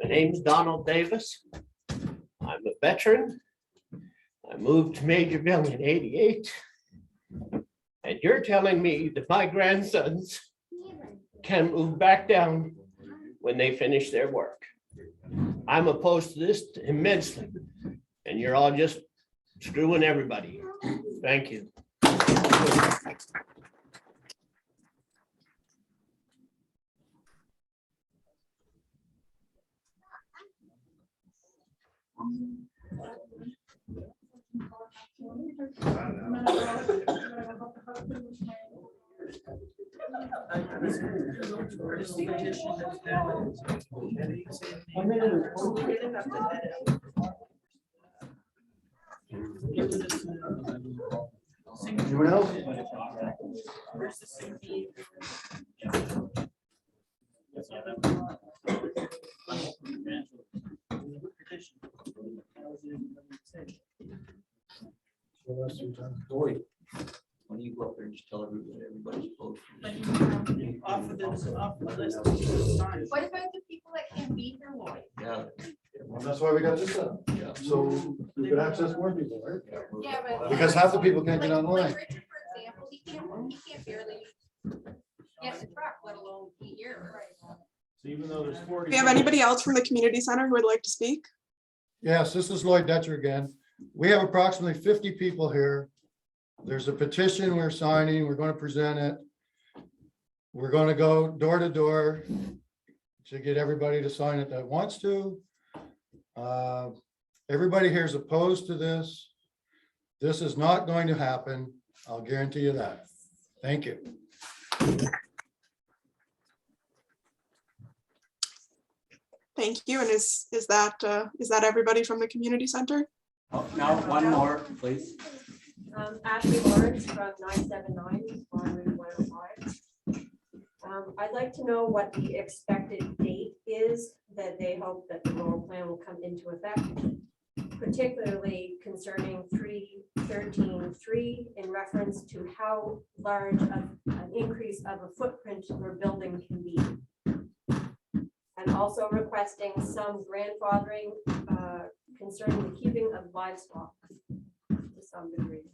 name's Donald Davis. I'm a veteran. I moved to Maugerville in '88. And you're telling me that my grandsons can move back down when they finish their work. I'm opposed to this immensely, and you're all just screwing everybody. Thank you. Anyone else? Boy, when you go up there and just tell everybody's opposed. Off of this, off the list. What about the people that can't be here, Lloyd? Yeah. Well, that's why we got this up. Yeah. So we could access more people, right? Yeah, but. Because half the people can't get Like online. Richard, for example, he can't barely get the truck, let alone be here. So even though there's 40. Do we have anybody else from the community center who would like to speak? Yes, this is Lloyd Detcher again. We have approximately 50 people here. There's a petition we're signing. We're going to present it. We're going to go door to door to get everybody to sign it that wants to. Everybody here is opposed to this. This is not going to happen. I'll guarantee you that. Thank you. Thank you. And is that everybody from the community center? Oh, now, one more, please. Ashley Lawrence from 979 on Route 105. I'd like to know what the expected date is that they hope that the rural plan will come into effect, particularly concerning 313.3 in reference to how large of an increase of a footprint your building can be. And also requesting some grandfathering concerning the keeping of livestock to some degree.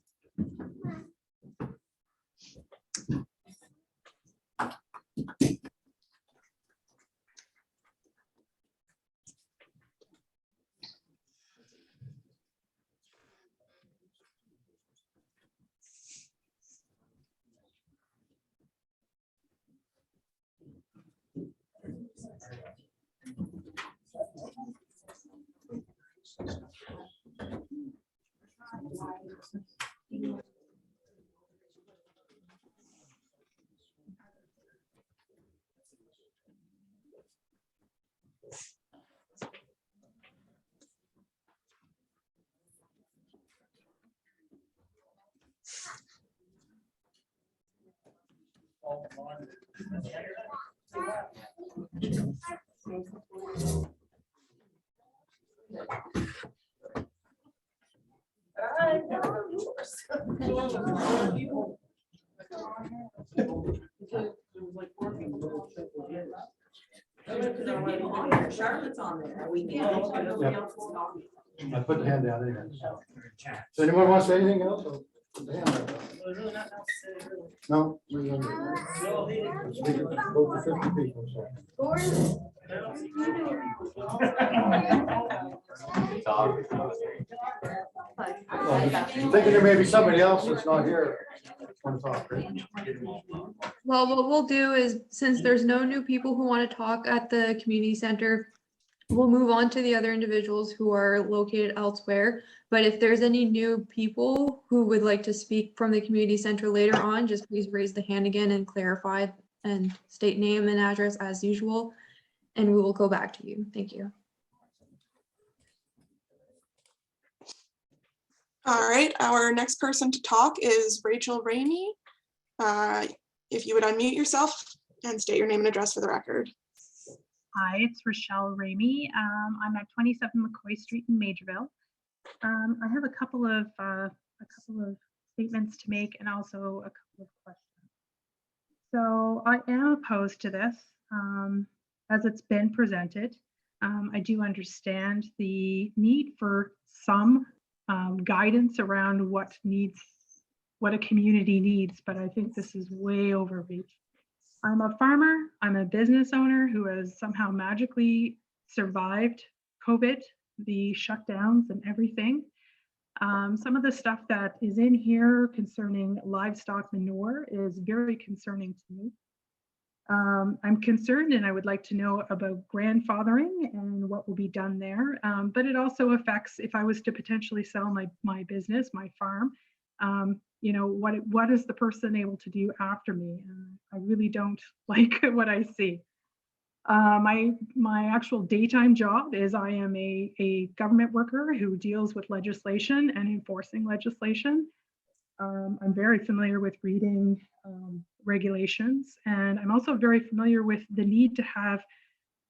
Charlotte's on there. We I put the hand down anyway. So anyone want to say anything else? Or put the hand down? No. Vote for 50 people. I'm thinking there may be somebody else that's not here. Want to talk, right? Well, what we'll do is, since there's no new people who want to talk at the community center, we'll move on to the other individuals who are located elsewhere. But if there's any new people who would like to speak from the community center later on, just please raise the hand again and clarify and state name and address as usual, and we will go back to you. Thank you. All right, our next person to talk is Rachel Rainey. If you would unmute yourself and state your name and address for the record. Hi, it's Rochelle Rainey. I'm at 27 McCoy Street in Maugerville. I have a couple of statements to make and also a couple of questions. So I am opposed to this as it's been presented. I do understand the need for some guidance around what a community needs, but I think this is way overreach. I'm a farmer, I'm a business owner who has somehow magically survived COVID, the shutdowns and everything. Some of the stuff that is in here concerning livestock manure is very concerning to me. I'm concerned and I would like to know about grandfathering and what will be done there. But it also affects if I was to potentially sell my business, my farm, you know, what is the person able to do after me? I really don't like what I see. My actual daytime job is I am a government worker who deals with legislation and enforcing legislation. I'm very familiar with reading regulations, and I'm also very familiar with the need to have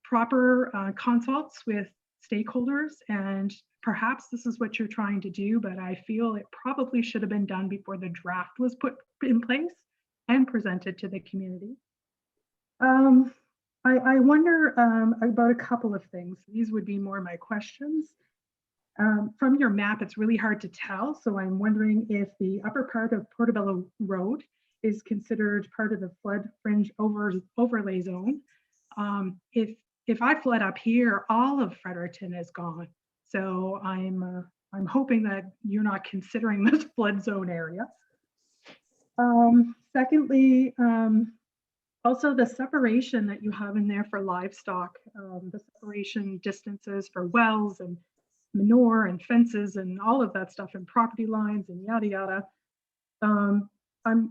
proper consults with stakeholders, and perhaps this is what you're trying to do, but I feel it probably should have been done before the draft was put in place and presented to the community. I wonder about a couple of things. These would be more my questions. From your map, it's really hard to tell, so I'm wondering if the upper part of Portobello Road is considered part of the flood fringe overlay zone. If I flood up here, all of Fredericton is gone. So I'm hoping that you're not considering this flood zone area. Secondly, also the separation that you have in there for livestock, the separation distances for wells and manure and fences and all of that stuff and property lines and yada yada. I'm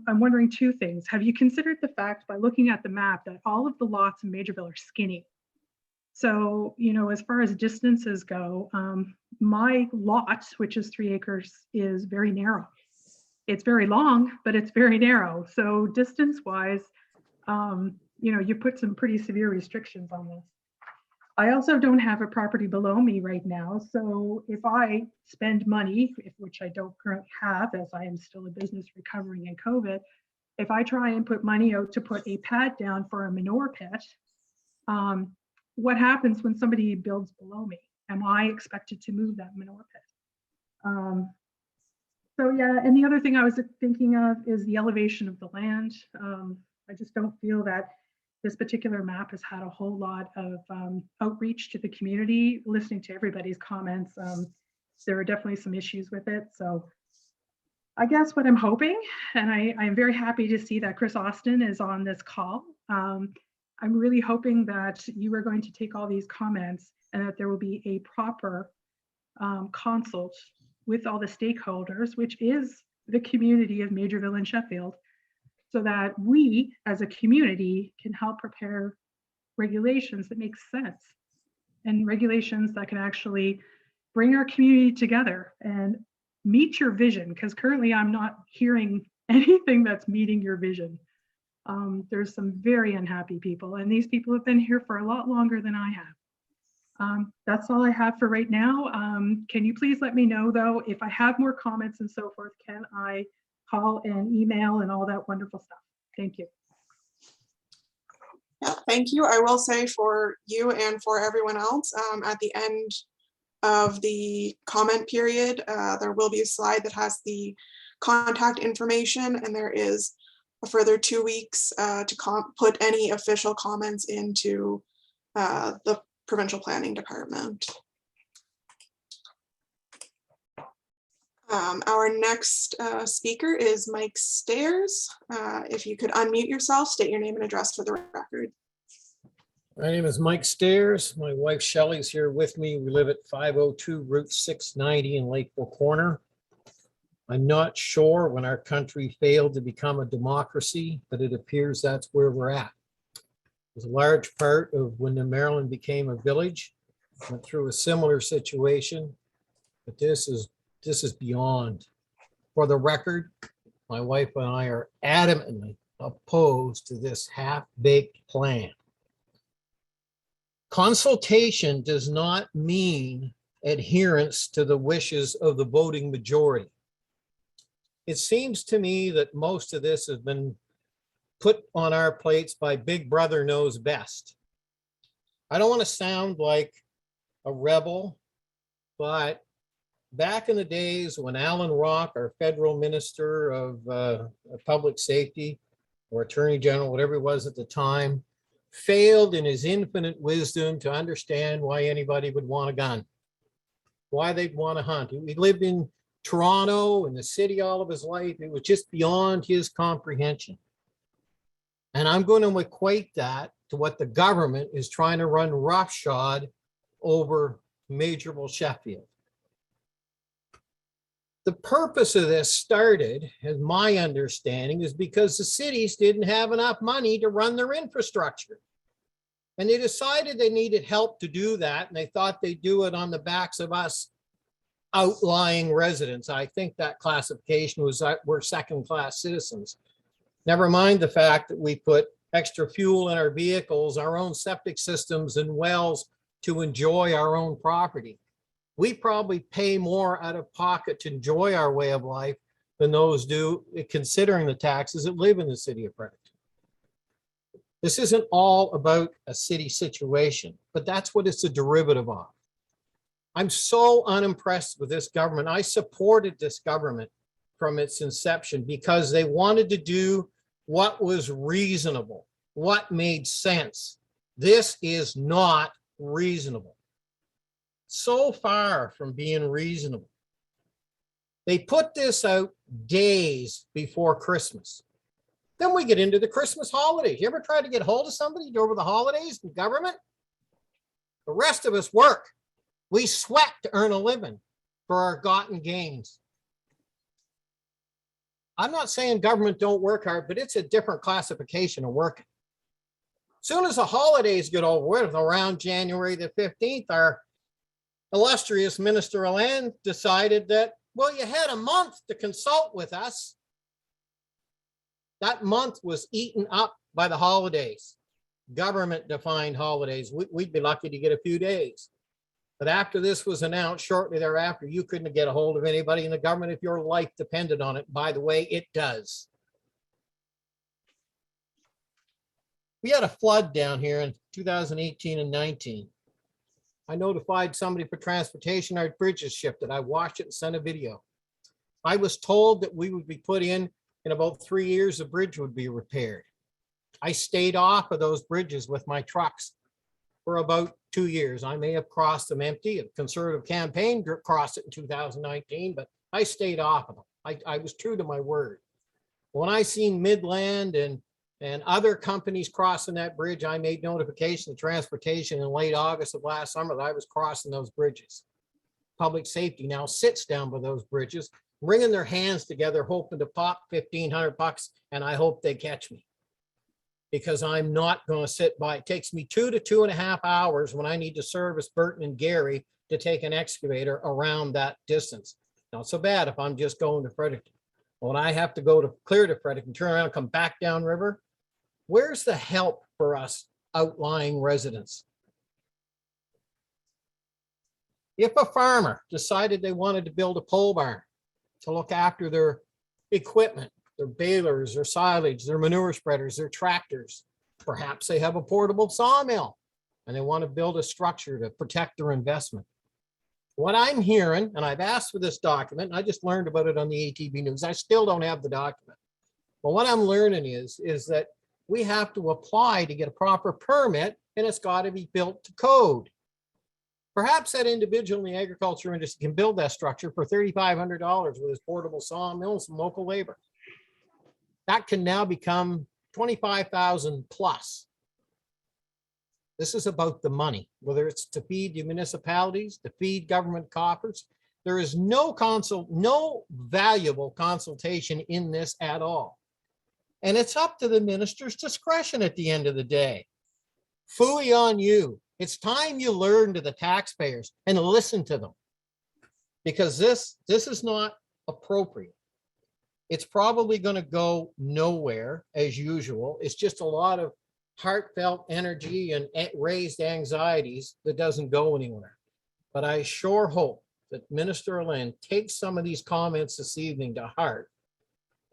wondering two things. Have you considered the fact by looking at the map that all of the lots in Maugerville are skinny? So, you know, as far as distances go, my lot, which is 3 acres, is very narrow. It's very long, but it's very narrow. So distance wise, you know, you put some pretty severe restrictions on this. I also don't have a property below me right now. So if I spend money, which I don't currently have, as I am still a business recovering in COVID, if I try and put money out to put a pad down for a manure pit, what happens when somebody builds below me? Am I expected to move that manure pit? So yeah, and the other thing I was thinking of is the elevation of the land. I just don't feel that this particular map has had a whole lot of outreach to the community. Listening to everybody's comments, there are definitely some issues with it. So I guess what I'm hoping, and I'm very happy to see that Chris Austin is on this call. I'm really hoping that you are going to take all these comments and that there will be a proper consult with all the stakeholders, which is the community of Maugerville and Sheffield, so that we as a community can help prepare regulations that make sense and regulations that can actually bring our community together and meet your vision, because currently I'm not hearing anything that's meeting your vision. There's some very unhappy people, and these people have been here for a lot longer than I have. That's all I have for right now. Can you please let me know, though, if I have more comments and so forth, can I call and email and all that wonderful stuff? Thank you. Yeah, thank you. I will say for you and for everyone else, at the end of the comment period, there will be a slide that has the contact information, and there is a further 2 weeks to put any official comments into the Provincial Planning Department. Our next speaker is Mike Stairs. If you could unmute yourself, state your name and address for the record. My name is Mike Stairs. My wife Shelley's here with me. We live at 502 Route 690 in Lakeville Corner. I'm not sure when our country failed to become a democracy, but it appears that's where we're at. It was a large part of when Maryland became a village. Went through a similar situation, but this is beyond. For the record, my wife and I are adamantly opposed to this half-baked plan. Consultation does not mean adherence to the wishes of the voting majority. It seems to me that most of this has been put on our plates by Big Brother knows best. I don't want to sound like a rebel, but back in the days when Alan Rock, our federal minister of public safety or attorney general, whatever he was at the time, failed in his infinite wisdom to understand why anybody would want a gun, why they'd want to hunt. He lived in Toronto, in the city all of his life. It was just beyond his comprehension. And I'm going to equate that to what the government is trying to run roughshod over Maugerville, Sheffield. The purpose of this started, as my understanding, is because the cities didn't have enough money to run their infrastructure. And they decided they needed help to do that, and they thought they'd do it on the backs of us outlying residents. I think that classification was that we're second-class citizens. Never mind the fact that we put extra fuel in our vehicles, our own septic systems and wells to enjoy our own property. We probably pay more out of pocket to enjoy our way of life than those do, considering the taxes that live in the city of Fredericton. This isn't all about a city situation, but that's what it's a derivative of. I'm so unimpressed with this government. I supported this government from its inception because they wanted to do what was reasonable, what made sense. This is not reasonable. So far from being reasonable. They put this out days before Christmas. Then we get into the Christmas holidays. You ever try to get hold of somebody over the holidays in government? The rest of us work. We sweat to earn a living for our gotten gains. I'm not saying government don't work hard, but it's a different classification of working. Soon as the holidays get over with, around January the 15th, our illustrious Minister of Land decided that, well, you had a month to consult with us. That month was eaten up by the holidays. Government defined holidays. We'd be lucky to get a few days. But after this was announced, shortly thereafter, you couldn't get a hold of anybody in the government if your life depended on it. By the way, it does. We had a flood down here in 2018 and 19. I notified somebody for transportation, our bridges shifted. I watched it and sent a video. I was told that we would be put in about 3 years, the bridge would be repaired. I stayed off of those bridges with my trucks for about 2 years. I may have crossed them empty. A conservative campaign crossed it in 2019, but I stayed off of them. I was true to my word. When I seen Midland and other companies crossing that bridge, I made notification of transportation in late August of last summer that I was crossing those bridges. Public safety now sits down by those bridges, wringing their hands together, hoping to pop $1,500, and I hope they catch me. Because I'm not going to sit by. It takes me 2 to 2.5 hours when I need to service Burton and Gary to take an excavator around that distance. Not so bad if I'm just going to Fredericton. When I have to go to clear to Fredericton, turn around and come back downriver, where's the help for us outlying residents? If a farmer decided they wanted to build a pole barn to look after their equipment, their balers, their silage, their manure spreaders, their tractors. Perhaps they have a portable sawmill and they want to build a structure to protect their investment. What I'm hearing, and I've asked for this document, and I just learned about it on the ATB News. I still don't have the document. But what I'm learning is that we have to apply to get a proper permit, and it's got to be built to code. Perhaps that individual in the agriculture industry can build that structure for $3,500 with his portable sawmill and some local labor. That can now become $25,000 plus. This is about the money, whether it's to feed the municipalities, to feed government coffers. There is no valuable consultation in this at all. And it's up to the minister's discretion at the end of the day. Phooey on you. It's time you learn to the taxpayers and listen to them. Because this is not appropriate. It's probably going to go nowhere as usual. It's just a lot of heartfelt energy and raised anxieties that doesn't go anywhere. But I sure hope that Minister Lynn takes some of these comments this evening to heart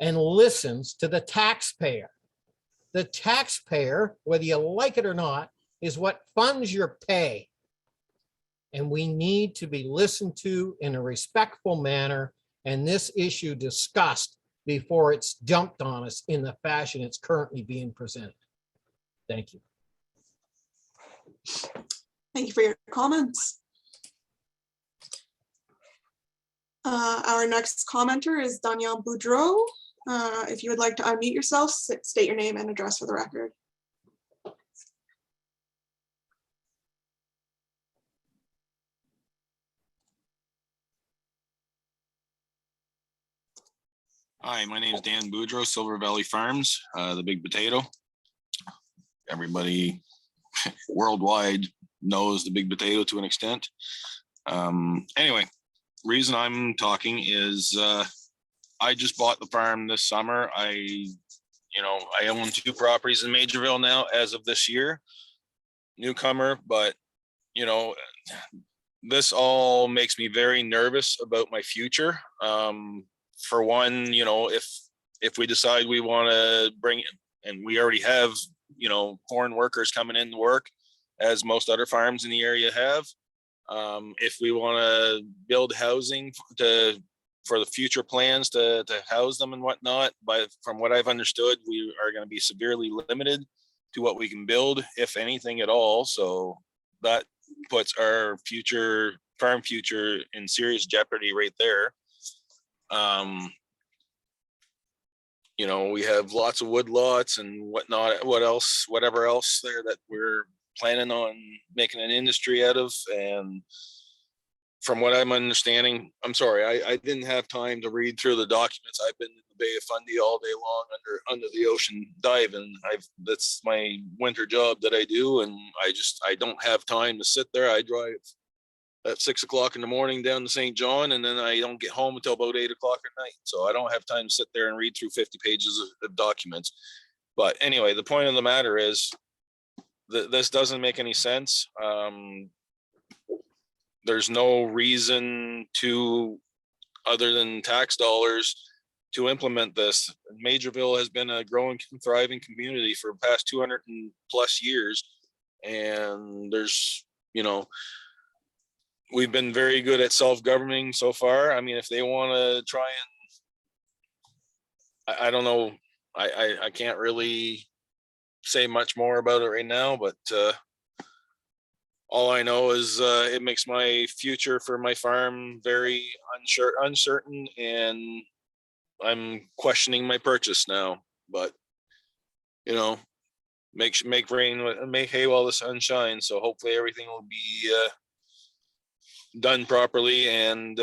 and listens to the taxpayer. The taxpayer, whether you like it or not, is what funds your pay. And we need to be listened to in a respectful manner, and this issue discussed before it's dumped on us in the fashion it's currently being presented. Thank you. Thank you for your comments. Our next commenter is Danielle Boudreau. If you would like to unmute yourself, state your name and address for the record. Hi, my name is Dan Boudreau, Silver Valley Farms, the Big Potato. Everybody worldwide knows the Big Potato to an extent. Anyway, reason I'm talking is I just bought the farm this summer. I own 2 properties in Maugerville now as of this year. Newcomer, but this all makes me very nervous about my future. For one, if we decide we want to bring, and we already have, foreign workers coming in to work, as most other farms in the area have. If we want to build housing for the future plans to house them and whatnot, from what I've understood, we are going to be severely limited to what we can build, if anything at all. So that puts our farm future in serious jeopardy right there. We have lots of wood lots and whatnot, whatever else there that we're planning on making an industry out of. And from what I'm understanding, I'm sorry, I didn't have time to read through the documents. I've been in the Bay of Fundy all day long under the ocean diving. That's my winter job that I do. And I don't have time to sit there. I drive at 6 o'clock in the morning down to St. John, and then I don't get home until about 8 o'clock at night. So I don't have time to sit there and read through 50 pages of documents. But anyway, the point of the matter is that this doesn't make any sense. There's no reason other than tax dollars, to implement this. Maugerville has been a growing, thriving community for the past 200+ years. And there's, we've been very good at self-governing so far. I mean, if they want to try and, I don't know, I can't really say much more about it right now, but all I know is it makes my future for my farm very uncertain, and I'm questioning my purchase now. But make hay while the sun shines. So hopefully everything will be done properly, and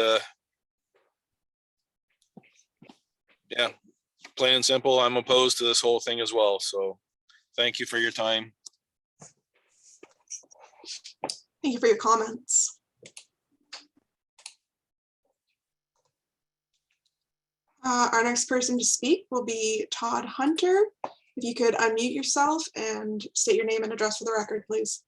yeah, plain and simple, I'm opposed to this whole thing as well. So thank you for your time. Thank you for your comments. Our next person to speak will be Todd Hunter. If you could unmute yourself and state your name and address for the record, please.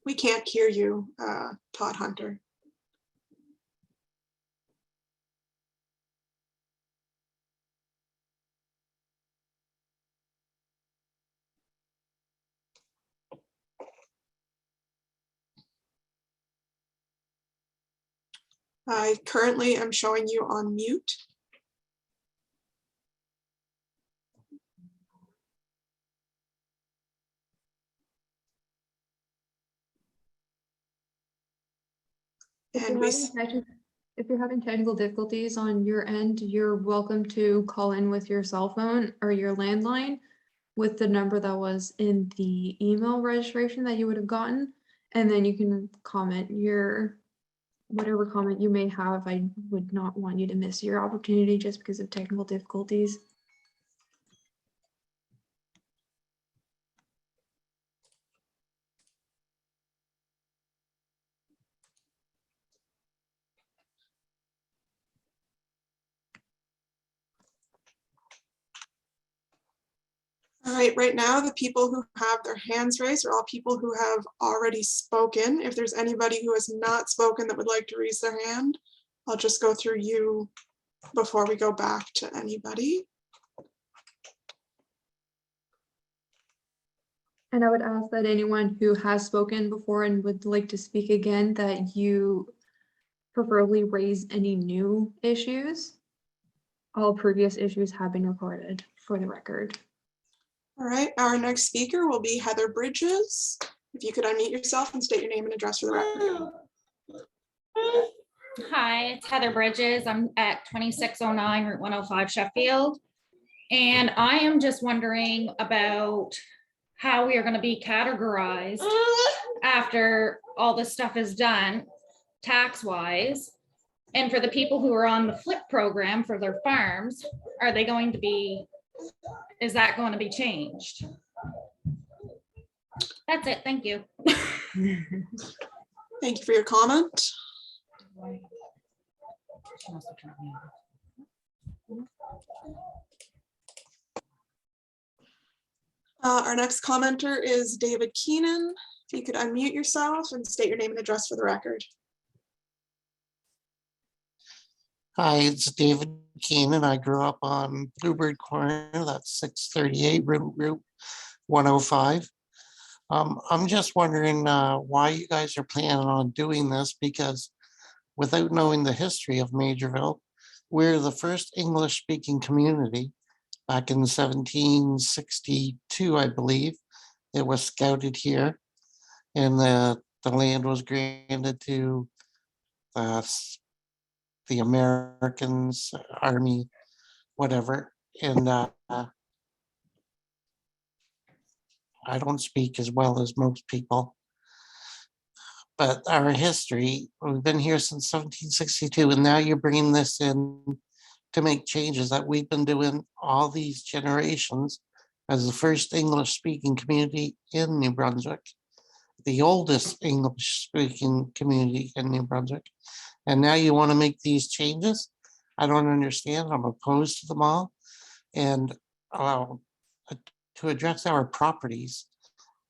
We can't hear you, Todd Hunter. I currently am showing you on mute. If you're having technical difficulties on your end, you're welcome to call in with your cell phone or your landline with the number that was in the email registration that you would have gotten. And then you can comment whatever comment you may have. I would not want you to miss your opportunity just because of technical difficulties. right now, the people who have their hands raised are all people who have already spoken. If there's anybody who has not spoken that would like to raise their hand, I'll just go through you before we go back to anybody. And I would ask that anyone who has spoken before and would like to speak again, that you preferably raise any new issues. All previous issues have been recorded for the record. All right, our next speaker will be Heather Bridges. If you could unmute yourself and state your name and address for the record. Hi, it's Heather Bridges. I'm at 2609 Route 105 Sheffield. And I am just wondering about how we are going to be categorized after all this stuff is done, tax-wise. And for the people who are on the flip program for their farms, are they going to be, is that going to be changed? That's it. Thank you. Thank you for your comment. Our next commenter is David Keenan. If you could unmute yourself and state your name and address for the record. Hi, it's David Keenan. I grew up on Bluebird Corner, that's 638 Route 105. I'm just wondering why you guys are planning on doing this, because without knowing the history of Maugerville, we're the first English-speaking community. Back in 1762, I believe, it was scouted here, and the land was granted to the Americans, Army, whatever. And I don't speak as well as most people, but our history, we've been here since 1762, and now you're bringing this in to make changes that we've been doing all these generations as the first English-speaking community in New Brunswick, the oldest English-speaking community in New Brunswick. And now you want to make these changes? I don't understand. I'm opposed to them all. And to address our properties,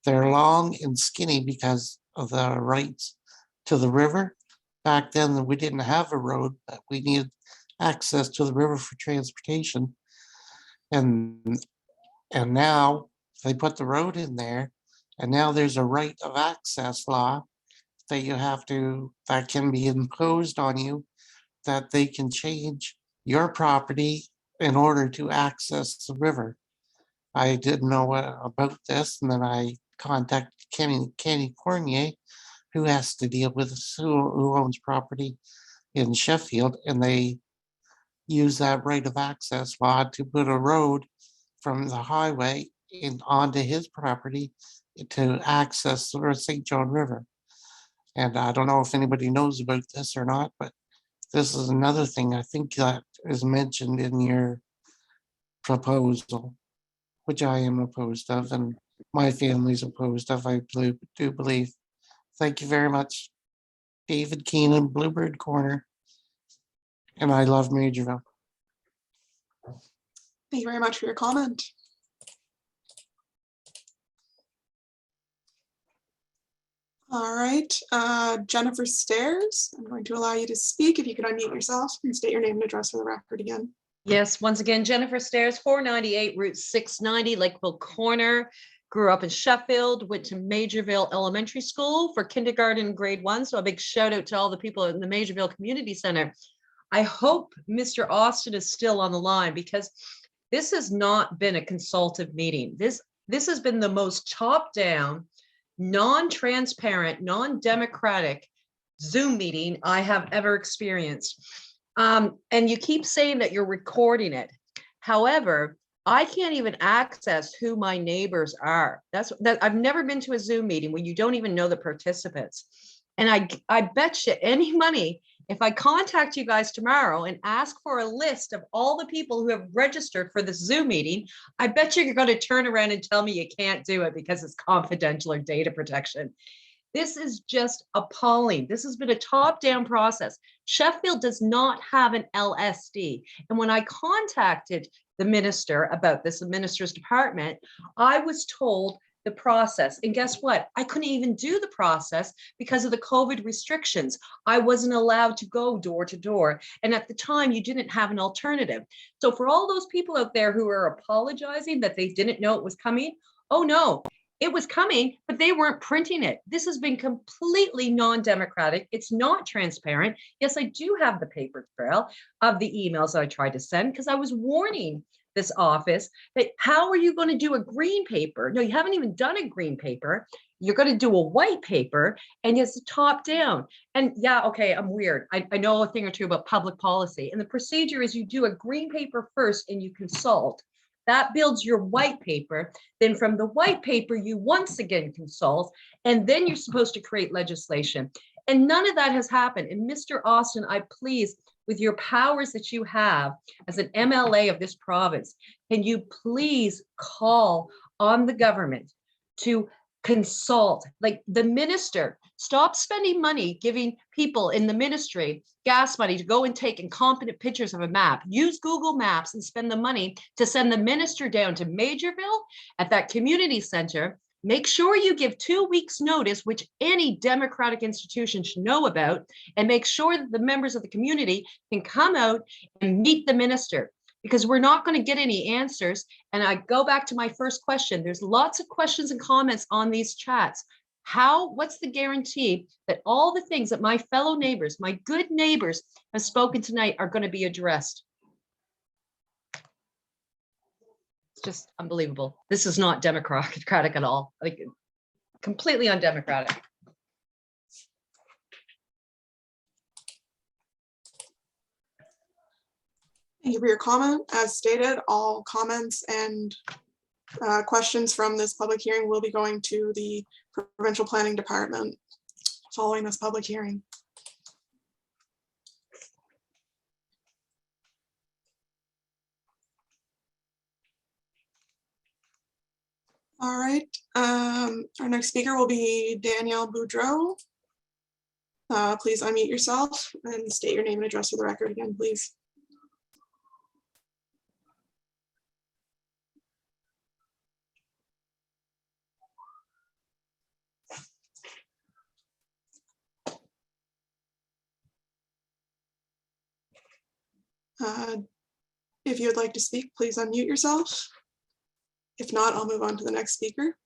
they're long and skinny because of the rights to the river. Back then, we didn't have a road, but we needed access to the river for transportation. And now they put the road in there, and now there's a right of access law that you have to, that can be imposed on you, that they can change your property in order to access the river. I didn't know about this, and then I contacted Kenny Cornier, who has to deal with this, who owns property in Sheffield, and they use that right of access law to put a road from the highway onto his property to access the St. John River. And I don't know if anybody knows about this or not, but this is another thing I think that is mentioned in your proposal, which I am opposed of, and my family's opposed of, I do believe. Thank you very much. David Keenan, Bluebird Corner, and I love Maugerville. Thank you very much for your comment. All right, Jennifer Stairs, I'm going to allow you to speak. If you could unmute yourself and state your name and address for the record again. Yes, once again, Jennifer Stairs, 498 Route 690, Lakeville Corner. Grew up in Sheffield, went to Maugerville Elementary School for kindergarten, grade 1. So a big shout out to all the people in the Maugerville Community Center. I hope Mr. Austin is still on the line, because this has not been a consultative meeting. This has been the most top-down, non-transparent, non-democratic Zoom meeting I have ever experienced. And you keep saying that you're recording it. However, I can't even access who my neighbors are. I've never been to a Zoom meeting where you don't even know the participants. And I bet you any money, if I contact you guys tomorrow and ask for a list of all the people who have registered for this Zoom meeting, I bet you're going to turn around and tell me you can't do it because it's confidential or data protection. This is just appalling. This has been a top-down process. Sheffield does not have an LSD. And when I contacted the minister about this, the minister's department, I was told the process. And guess what? I couldn't even do the process because of the COVID restrictions. I wasn't allowed to go door to door. And at the time, you didn't have an alternative. So for all those people out there who are apologizing that they didn't know it was coming, oh no, it was coming, but they weren't printing it. This has been completely non-democratic. It's not transparent. Yes, I do have the paper trail of the emails that I tried to send because I was warning this office that how are you going to do a green paper? No, you haven't even done a green paper. You're going to do a white paper and it's top down. And yeah, okay, I'm weird. I know a thing or two about public policy. And the procedure is you do a green paper first and you consult. That builds your white paper. Then from the white paper, you once again consult, and then you're supposed to create legislation. And none of that has happened. And Mr. Austin, I please, with your powers that you have as an MLA of this province, can you please call on the government to consult, like the minister, stop spending money giving people in the ministry gas money to go and take incompetent pictures of a map. Use Google Maps and spend the money to send the minister down to Maugerville at that community center. Make sure you give 2 weeks notice, which any democratic institution should know about, and make sure that the members of the community can come out and meet the minister, because we're not going to get any answers. And I go back to my first question. There's lots of questions and comments on these chats. What's the guarantee that all the things that my fellow neighbors, my good neighbors have spoken tonight are going to be addressed? It's just unbelievable. This is not democratic at all. Like, completely undemocratic. Thank you for your comment. As stated, all comments and questions from this public hearing will be going to the Provincial Planning Department following this public hearing. All right, our next speaker will be Danielle Boudreau. Please unmute yourself and state your name and address for the record again, please. If you would like to speak, please unmute yourself. If not, I'll move on to the next speaker.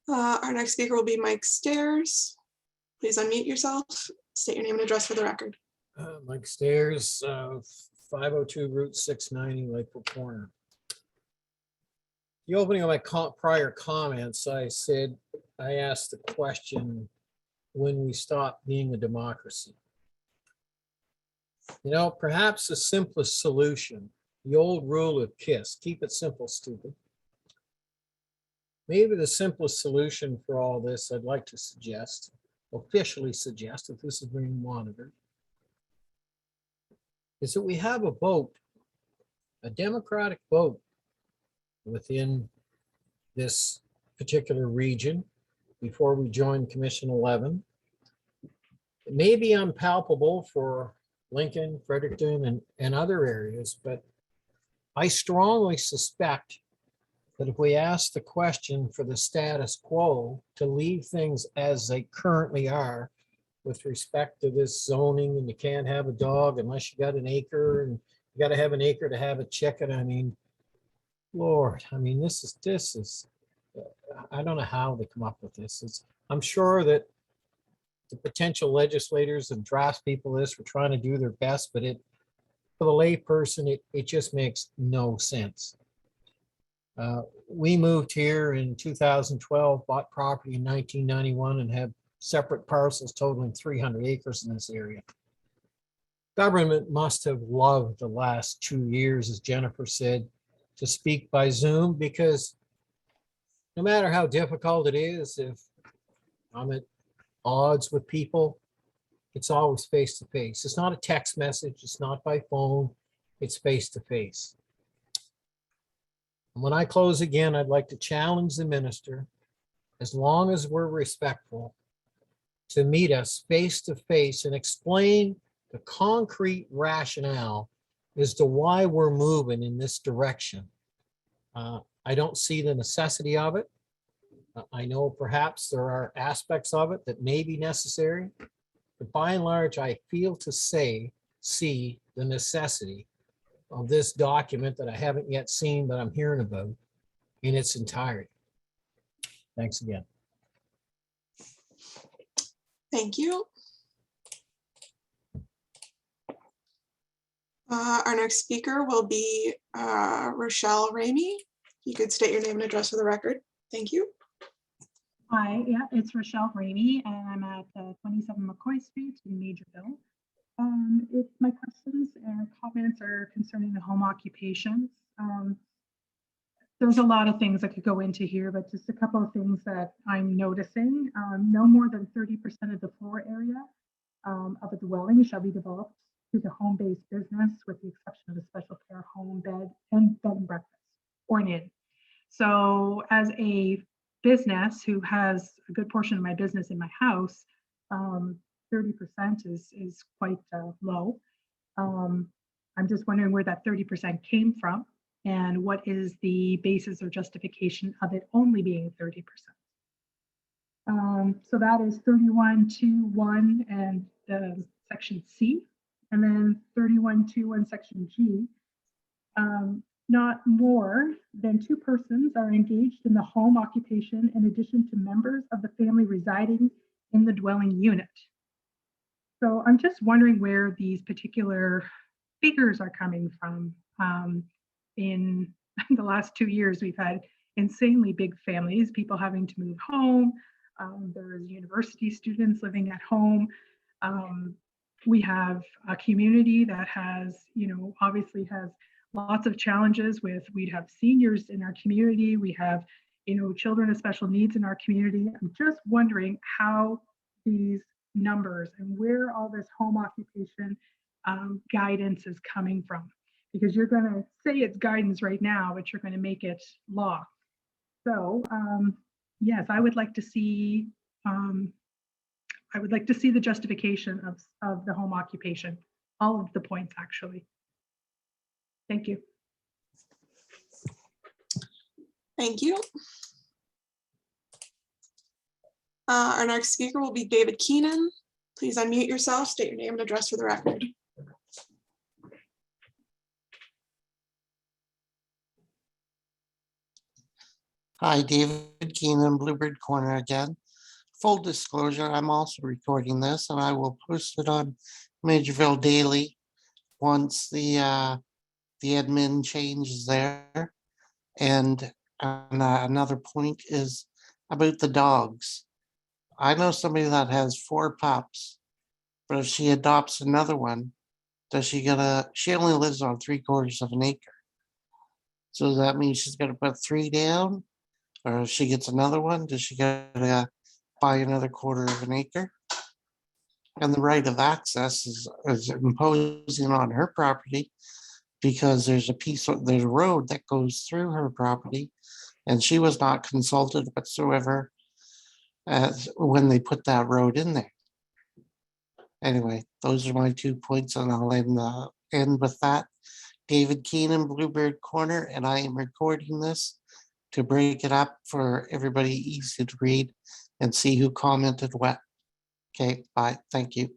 Our next speaker will be Mike Stairs. Please unmute yourself, state your name and address for the record. Mike Stairs, 502 Route 690, Lakeville Corner. The opening of my prior comments, I asked the question, when we stop being a democracy. You know, perhaps the simplest solution, the old rule of KISS, keep it simple, stupid. Maybe the simplest solution for all this, I'd like to suggest, officially suggest, if this is being monitored, is that we have a vote, a democratic vote within this particular region before we join Commission 11. It may be unpalpable for Lincoln, Fredericton, and other areas, but I strongly suspect that if we ask the question for the status quo, to leave things as they currently are with respect to this zoning, and you can't have a dog unless you got an acre, and you got to have an acre to have a chicken. I mean, Lord, I mean, this is, I don't know how they come up with this. I'm sure that the potential legislators and draft people this were trying to do their best, but for the lay person, it just makes no sense. We moved here in 2012, bought property in 1991, and have separate parcels totaling 300 acres in this area. Government must have loved the last 2 years, as Jennifer said, to speak by Zoom, because no matter how difficult it is, if I'm at odds with people, it's always face to face. It's not a text message, it's not by phone, it's face to face. And when I close again, I'd like to challenge the minister, as long as we're respectful, to meet us face to face and explain the concrete rationale as to why we're moving in this direction. I don't see the necessity of it. I know perhaps there are aspects of it that may be necessary, but by and large, I feel to see the necessity of this document that I haven't yet seen, but I'm hearing about in its entirety. Thanks again. Thank you. Our next speaker will be Rochelle Rainey. You could state your name and address for the record. Thank you. Hi, yeah, it's Rochelle Rainey, and I'm at 27 McCoy Street in Maugerville. If my questions and comments are concerning the home occupations, there's a lot of things that could go into here, but just a couple of things that I'm noticing. No more than 30% of the floor area of a dwelling shall be developed to the home-based business, with the exception of a special care home, bed and breakfast, or an inn. So as a business who has a good portion of my business in my house, 30% is quite low. I'm just wondering where that 30% came from and what is the basis or justification of it only being 30%. So that is 31.2.1 and section C, and then 31.2.1 section G. Not more than 2 persons are engaged in the home occupation in addition to members of the family residing in the dwelling unit. So I'm just wondering where these particular figures are coming from. In the last 2 years, we've had insanely big families, people having to move home. There's university students living at home. We have a community that has, obviously has lots of challenges with, we'd have seniors in our community. We have, children with special needs in our community. I'm just wondering how these numbers and where all this home occupation guidance is coming from, because you're going to say it's guidance right now, but you're going to make it law. So yes, I would like to see the justification of the home occupation, all of the points actually. Thank you. Thank you. Our next speaker will be David Keenan. Please unmute yourself, state your name and address for the record. Hi, David Keenan, Bluebird Corner again. Full disclosure, I'm also recording this and I will post it on Maugerville Daily once the admin change is there. And another point is about the dogs. I know somebody that has 4 pups, but if she adopts another one, she only lives on 3/4 of an acre. So that means she's gonna put 3 down, or if she gets another one, does she gotta buy another 1/4 of an acre? And the right of access is imposing on her property, because there's a road that goes through her property, and she was not consulted whatsoever as when they put that road in there. Anyway, those are my 2 points, and I'll end with that. David Keenan, Bluebird Corner, and I am recording this to break it up for everybody, easy to read and see who commented what. Okay, bye. Thank you.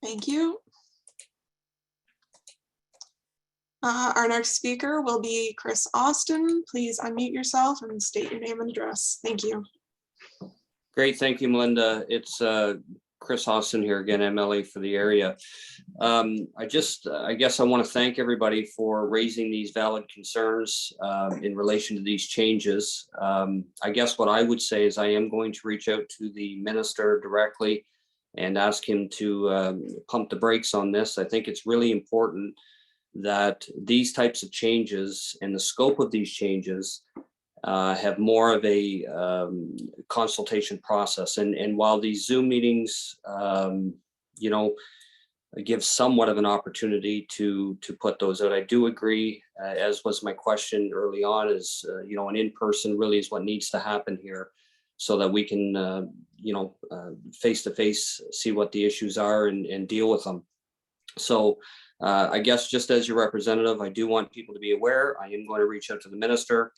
Thank you. Our next speaker will be Chris Austin. Please unmute yourself and state your name and address. Thank you. Great, thank you, Melinda. It's Chris Austin here again, MLA for the area. I guess I want to thank everybody for raising these valid concerns in relation to these changes. I guess what I would say is I am going to reach out to the minister directly and ask him to pump the brakes on this. I think it's really important that these types of changes and the scope of these changes have more of a consultation process. And while these Zoom meetings, give somewhat of an opportunity to put those out. I do agree, as was my question early on, is an in-person really is what needs to happen here, so that we can face to face see what the issues are and deal with them. So I guess just as your representative, I do want people to be aware. I am going to reach out to the minister,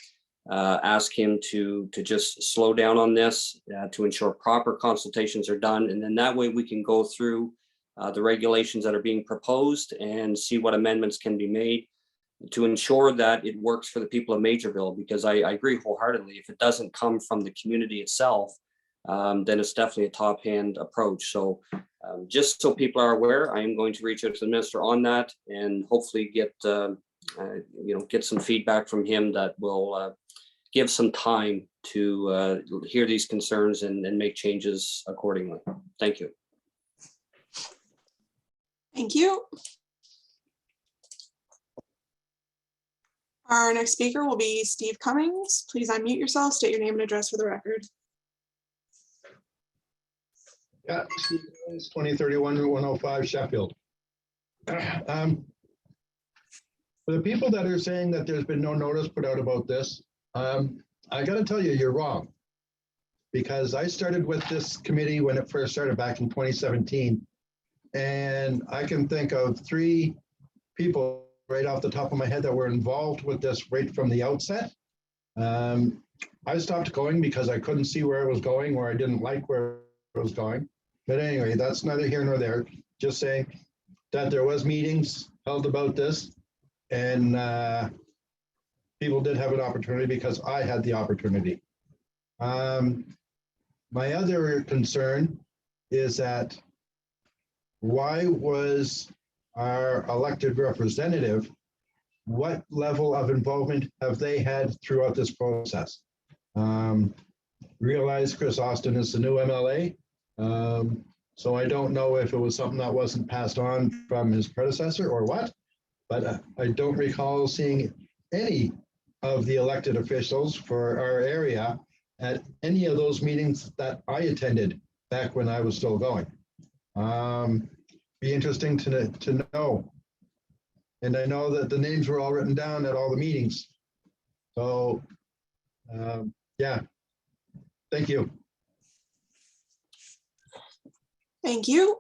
ask him to just slow down on this, to ensure proper consultations are done, and then that way we can go through the regulations that are being proposed and see what amendments can be made to ensure that it works for the people of Maugerville, because I agree wholeheartedly, if it doesn't come from the community itself, then it's definitely a top-hand approach. So just so people are aware, I am going to reach out to the minister on that and hopefully get some feedback from him that will give some time to hear these concerns and make changes accordingly. Thank you. Thank you. Our next speaker will be Steve Cummings. Please unmute yourself, state your name and address for the record. Yeah, Steve Cummings, 2031 Route 105 Sheffield. For the people that are saying that there's been no notice put out about this, I got to tell you, you're wrong. Because I started with this committee when it first started back in 2017. And I can think of 3 people right off the top of my head that were involved with this right from the outset. I stopped going because I couldn't see where it was going, or I didn't like where it was going. But anyway, that's neither here nor there. Just saying that there was meetings held about this, and people did have an opportunity because I had the opportunity. My other concern is that why was our elected representative, what level of involvement have they had throughout this process? Realize Chris Austin is the new MLA. So I don't know if it was something that wasn't passed on from his predecessor or what, but I don't recall seeing any of the elected officials for our area at any of those meetings that I attended back when I was still going. Be interesting to know. And I know that the names were all written down at all the meetings. So, yeah, thank you. Thank you.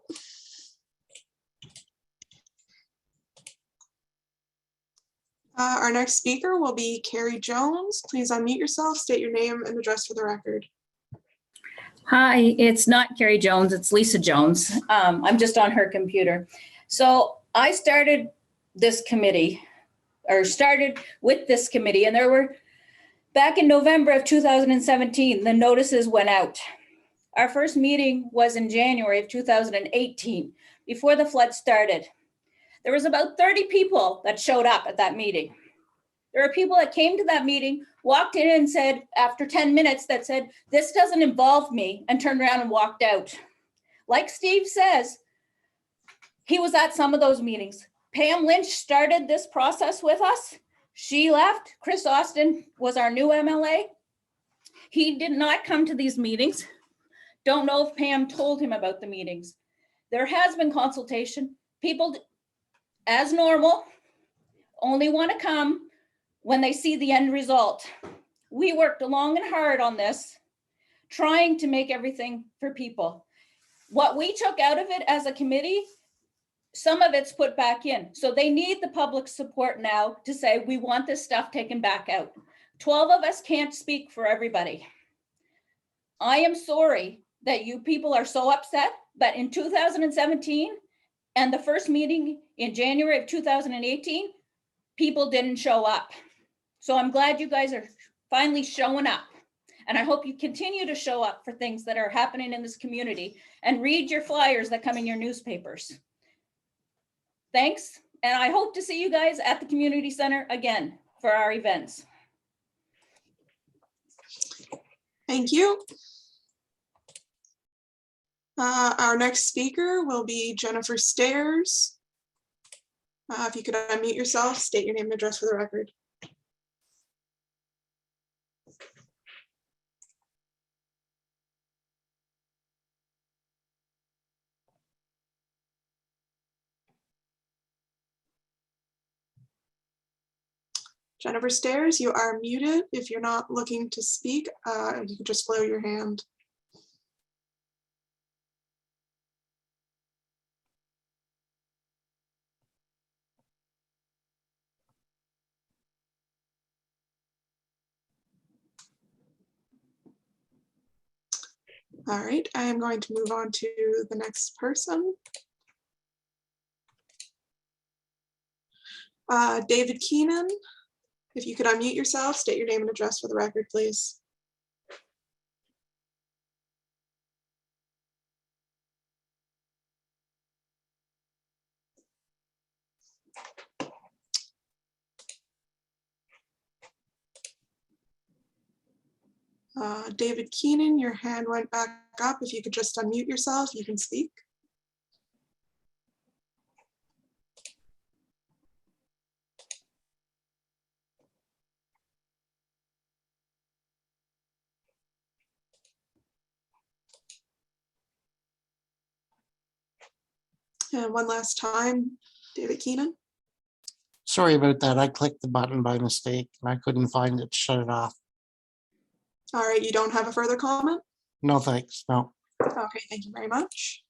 Our next speaker will be Carrie Jones. Please unmute yourself, state your name and address for the record. Hi, it's not Carrie Jones, it's Lisa Jones. I'm just on her computer. So I started this committee, or started with this committee, and there were, back in November of 2017, the notices went out. Our first meeting was in January of 2018, before the flood started. There was about 30 people that showed up at that meeting. There are people that came to that meeting, walked in and said, after 10 minutes, that said, this doesn't involve me, and turned around and walked out. Like Steve says, he was at some of those meetings. Pam Lynch started this process with us. She left. Chris Austin was our new MLA. He did not come to these meetings. Don't know if Pam told him about the meetings. There has been consultation. People, as normal, only want to come when they see the end result. We worked long and hard on this, trying to make everything for people. What we took out of it as a committee, some of it's put back in. So they need the public support now to say, we want this stuff taken back out. 12 of us can't speak for everybody. I am sorry that you people are so upset, but in 2017 and the first meeting in January of 2018, people didn't show up. So I'm glad you guys are finally showing up. And I hope you continue to show up for things that are happening in this community and read your flyers that come in your newspapers. Thanks. And I hope to see you guys at the community center again for our events. Thank you. Our next speaker will be Jennifer Stairs. If you could unmute yourself, state your name and address for the record. Jennifer Stairs, you are muted. If you're not looking to speak, you can just blow your hand. All right, I am going to move on to the next person. David Keenan, if you could unmute yourself, state your name and address for the record, please. David Keenan, your hand went back up. If you could just unmute yourself, you can speak. And one last time, David Keenan. Sorry about that. I clicked the button by mistake and I couldn't find it to shut it off. All right, you don't have a further comment? No, thanks. No. Okay, thank you very much.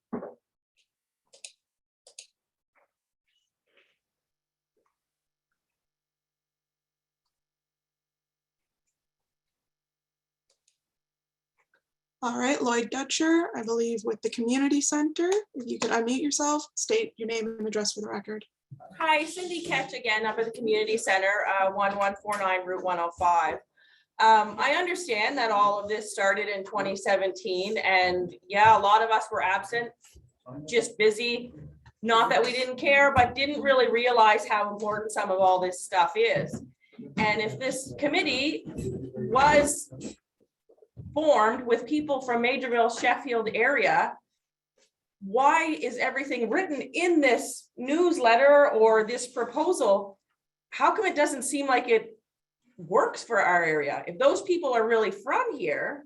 All right, Lloyd Dutcher, I believe with the Community Center. If you could unmute yourself, state your name and address for the record. Hi, Cindy Ketch again up at the Community Center, 1149 Route 105. I understand that all of this started in 2017, and yeah, a lot of us were absent, just busy. Not that we didn't care, but didn't really realize how important some of all this stuff is. And if this committee was formed with people from Maugerville, Sheffield area, why is everything written in this newsletter or this proposal? How come it doesn't seem like it works for our area? If those people are really from here,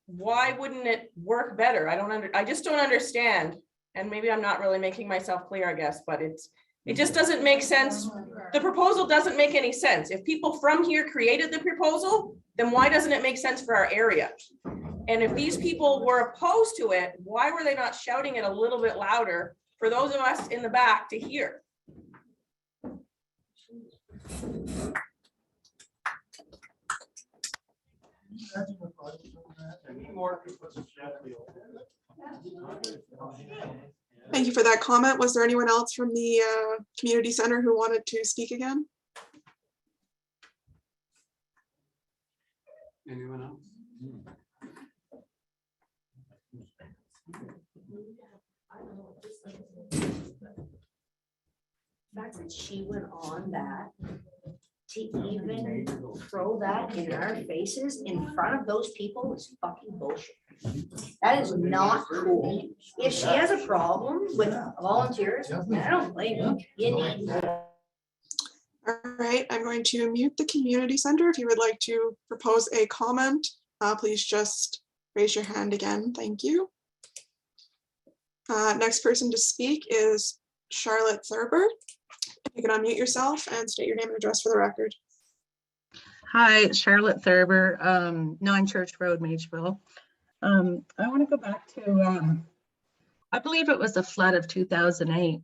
why wouldn't it work better? I just don't understand. And maybe I'm not really making myself clear, I guess, but it just doesn't make sense. The proposal doesn't make any sense. If people from here created the proposal, then why doesn't it make sense for our area? And if these people were opposed to it, why were they not shouting it a little bit louder for those of us in the back to hear? Thank you for that comment. Was there anyone else from the community center who wanted to speak again? Anyone else? The fact that she went on that to even throw that in our faces in front of those people is fucking bullshit. That is not cool. If she has a problem with volunteers, I don't blame you. You need. All right, I'm going to mute the community center. If you would like to propose a comment, please just raise your hand again. Thank you. Next person to speak is Charlotte Thurber. You can unmute yourself and state your name and address for the record. Hi, Charlotte Thurber, 9 Church Road, Maugerville. I want to go back to, I believe it was the flood of 2008.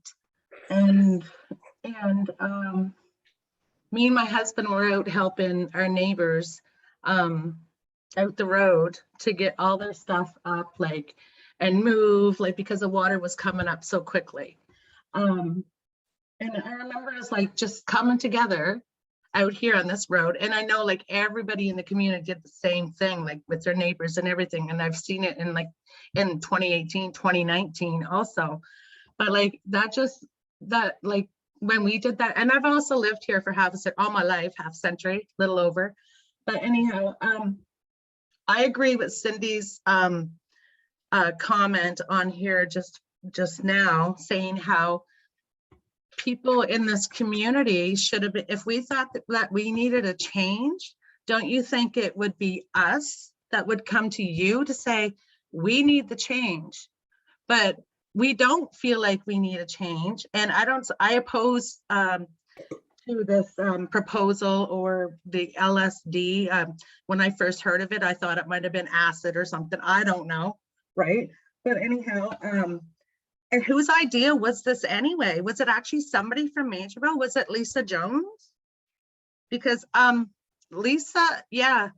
And me and my husband were out helping our neighbors out the road to get all their stuff up, like, and move, like, because the water was coming up so quickly. And I remember us like just coming together out here on this road. And I know like everybody in the community did the same thing, like with their neighbors and everything. And I've seen it in like in 2018, 2019 also. But like that like when we did that, and I've also lived here for all my life, half century, little over. But anyhow, I agree with Cindy's comment on here just now, saying how people in this community should have been, if we thought that we needed a change, don't you think it would be us that would come to you to say, we need the change? But we don't feel like we need a change. And I oppose to this proposal or the LSD. When I first heard of it, I thought it might have been acid or something. I don't know, right? But anyhow, and whose idea was this anyway? Was it actually somebody from Maugerville? Was it Lisa Jones? Because Lisa, yeah,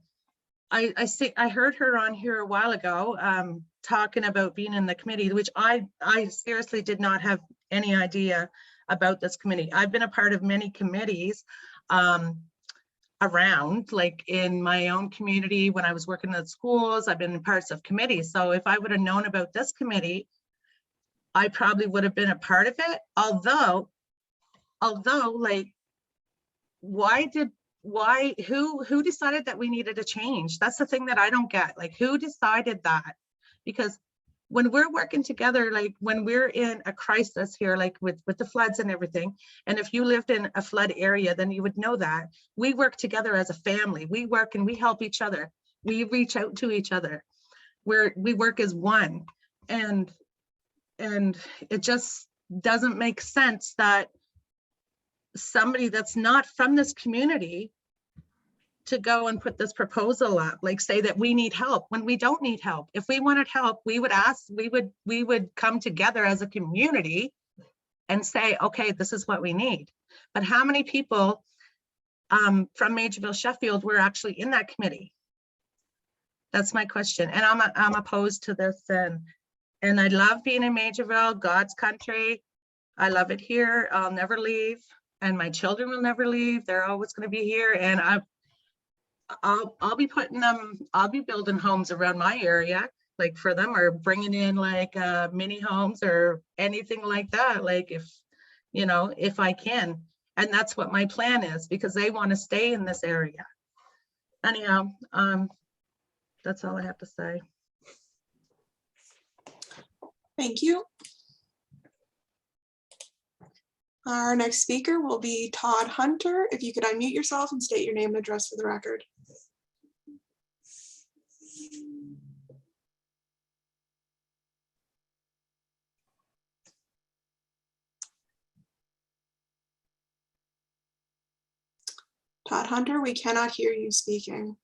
I heard her on here a while ago talking about being in the committee, which I seriously did not have any idea about this committee. I've been a part of many committees around, like in my own community when I was working at schools. I've been in parts of committees. So if I would have known about this committee, I probably would have been a part of it. Although like, who decided that we needed a change? That's the thing that I don't get. Like, who decided that? Because when we're working together, like when we're in a crisis here, like with the floods and everything, and if you lived in a flood area, then you would know that we work together as a family. We work and we help each other. We reach out to each other. We work as one. And it just doesn't make sense that somebody that's not from this community to go and put this proposal up, like say that we need help when we don't need help. If we wanted help, we would come together as a community and say, okay, this is what we need. But how many people from Maugerville, Sheffield were actually in that committee? That's my question. And I'm opposed to this, and I love being in Maugerville, God's country. I love it here. I'll never leave, and my children will never leave. They're always going to be here, and I'll be putting them. I'll be building homes around my area, like for them, or bringing in like mini homes or anything like that. Like if I can, and that's what my plan is, because they want to stay in this area. Anyhow, that's all I have to say. Thank you. Our next speaker will be Todd Hunter. If you could unmute yourself and state your name and address for the record. Todd Hunter, we cannot hear you speaking.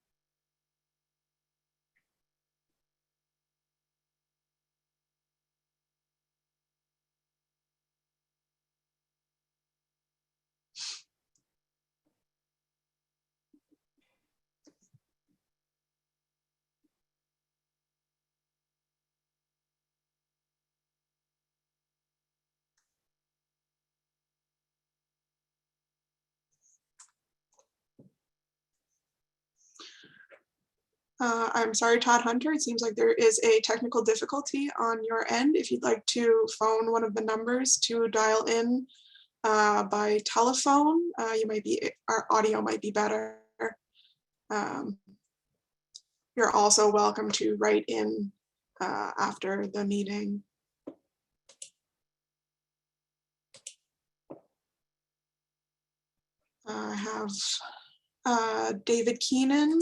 I'm sorry, Todd Hunter. It seems like there is a technical difficulty on your end. If you'd like to phone one of the numbers to dial in by telephone, our audio might be better. You're also welcome to write in after the meeting. I have David Keenan.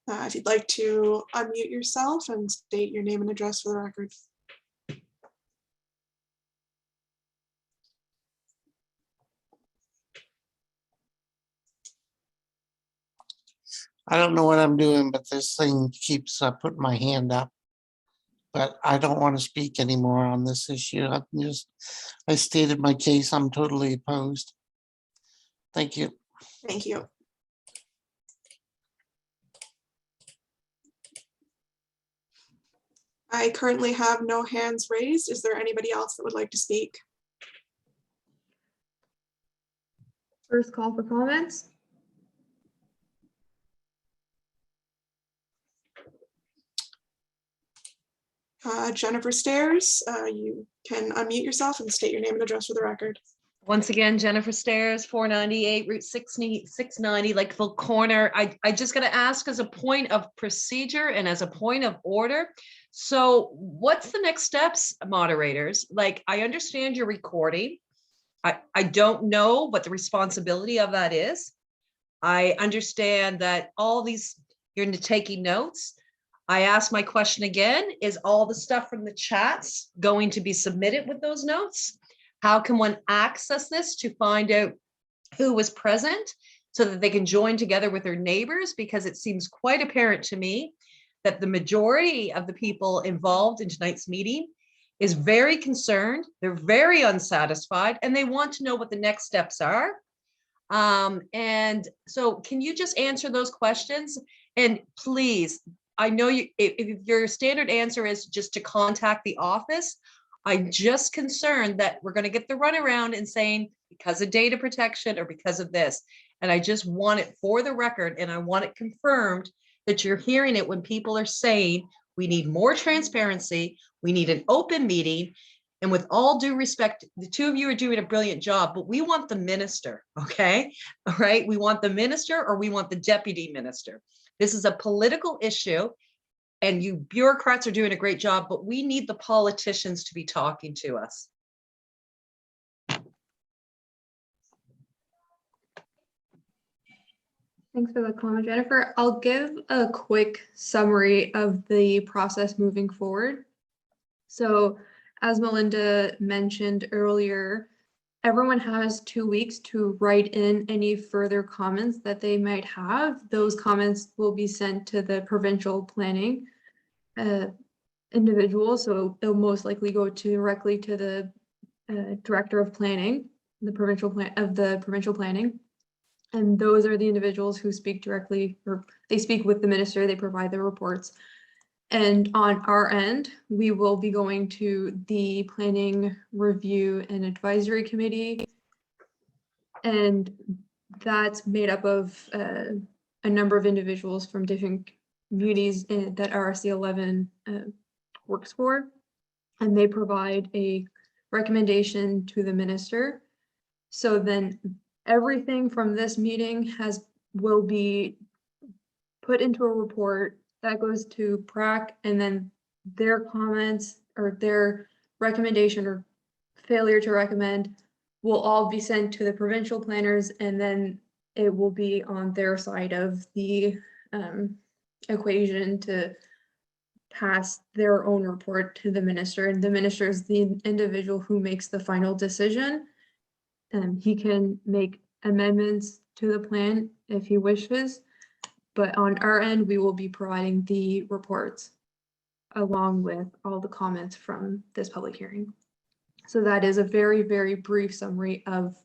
If you'd like to unmute yourself and state your name and address for the record. I don't know what I'm doing, but this thing keeps putting my hand up. But I don't want to speak anymore on this issue. I stated my case. I'm totally opposed. Thank you. Thank you. I currently have no hands raised. Is there anybody else that would like to speak? First call for comments. Jennifer Stairs, you can unmute yourself and state your name and address for the record. Once again, Jennifer Stairs, 498 Route 690, Lakeville Corner. I just got to ask as a point of procedure and as a point of order. So what's the next steps, moderators? Like, I understand you're recording. I don't know what the responsibility of that is. I understand that all these, you're taking notes. I ask my question again, is all the stuff from the chats going to be submitted with those notes? How can one access this to find out who was present so that they can join together with their neighbors, because it seems quite apparent to me that the majority of the people involved in tonight's meeting is very concerned, they're very unsatisfied, and they want to know what the next steps are. And so can you just answer those questions? And please, I know you, if your standard answer is just to contact the office, I'm just concerned that we're going to get the runaround and saying because of data protection or because of this. And I just want it for the record, and I want it confirmed that you're hearing it when people are saying we need more transparency, we need an open meeting. And with all due respect, the two of you are doing a brilliant job, but we want the minister, okay? All right, we want the minister or we want the deputy minister. This is a political issue and you bureaucrats are doing a great job, but we need the politicians to be talking to us. Thanks for the comment, Jennifer. I'll give a quick summary of the process moving forward. So as Melinda mentioned earlier, everyone has 2 weeks to write in any further comments that they might have. Those comments will be sent to the provincial planning individual. So it'll most likely go directly to the director of planning, the provincial planning. And those are the individuals who speak directly, or they speak with the minister, they provide the reports. And on our end, we will be going to the Planning Review and Advisory Committee. And that's made up of a number of individuals from different communities that RSC 11 works for. And they provide a recommendation to the minister. So then everything from this meeting will be put into a report that goes to PRAC, and then their comments or their recommendation or failure to recommend will all be sent to the provincial planners, and then it will be on their side of the equation to pass their own report to the minister. And the minister is the individual who makes the final decision. He can make amendments to the plan if he wishes, but on our end, we will be providing the reports along with all the comments from this public hearing. So that is a very, very brief summary of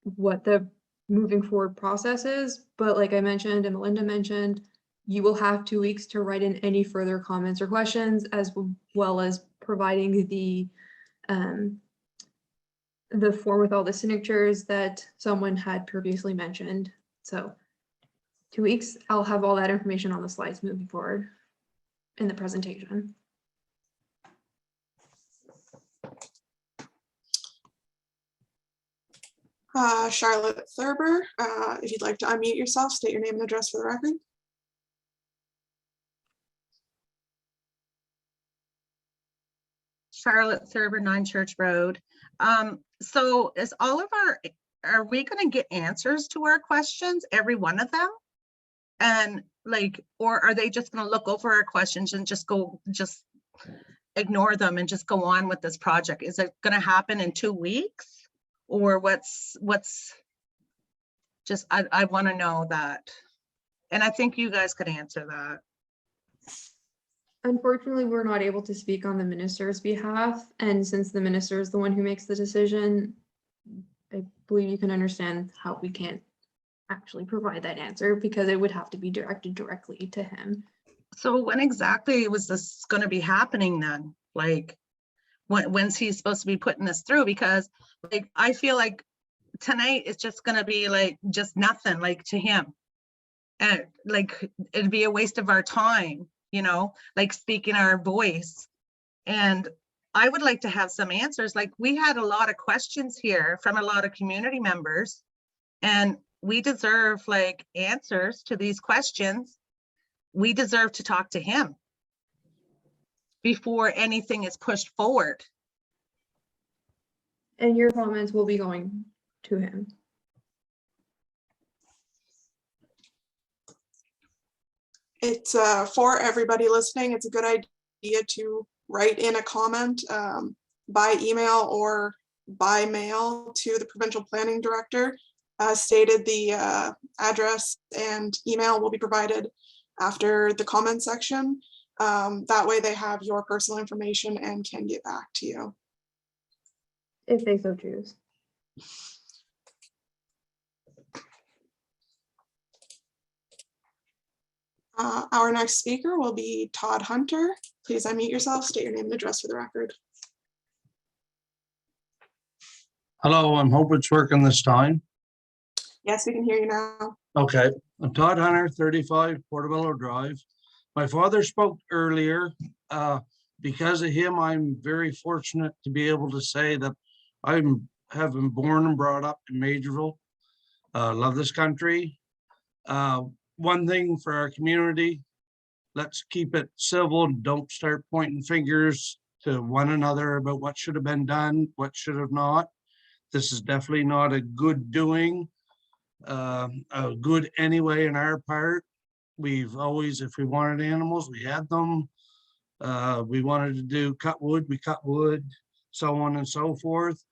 what the moving forward process is. But like I mentioned and Melinda mentioned, you will have 2 weeks to write in any further comments or questions, as well as providing the form with all the signatures that someone had previously mentioned. So 2 weeks, I'll have all that information on the slides moving forward in the presentation. Charlotte Thurber, if you'd like to unmute yourself, state your name and address for the record. Charlotte Thurber, 9 Church Road. So is all of are we going to get answers to our questions, every one of them? And like, or are they just going to look over our questions and just ignore them and just go on with this project? Is it going to happen in 2 weeks? Or what's just, I want to know that. And I think you guys could answer that. Unfortunately, we're not able to speak on the minister's behalf. And since the minister is the one who makes the decision, I believe you can understand how we can't actually provide that answer, because it would have to be directed directly to him. So when exactly was this going to be happening then? Like, when's he supposed to be putting this through? Because like, I feel like tonight it's just going to be like just nothing, like, to him, and like it'd be a waste of our time, you know, like speaking our voice. And I would like to have some answers. Like, we had a lot of questions here from a lot of community members, and we deserve like answers to these questions. We deserve to talk to him before anything is pushed forward. And your comments will be going to him. It's for everybody listening, it's a good idea to write in a comment by email or by mail to the provincial planning director. As stated, the address and email will be provided after the comment section. That way they have your personal information and can get back to you. If they so choose. Our next speaker will be Todd Hunter. Please unmute yourself, state your name and address for the record. Hello, I'm hoping it's working this time. Yes, we can hear you now. Okay, I'm Todd Hunter, 35 Portobello Drive. My father spoke earlier. Because of him, I'm very fortunate to be able to say that I have been born and brought up in Maugerville. Love this country. One thing for our community, let's keep it civil. Don't start pointing fingers to one another about what should have been done, what should have not. This is definitely not a good doing, good anyway in our part. We've always, if we wanted animals, we had them. We wanted to do cut wood, we cut wood, so on and so forth.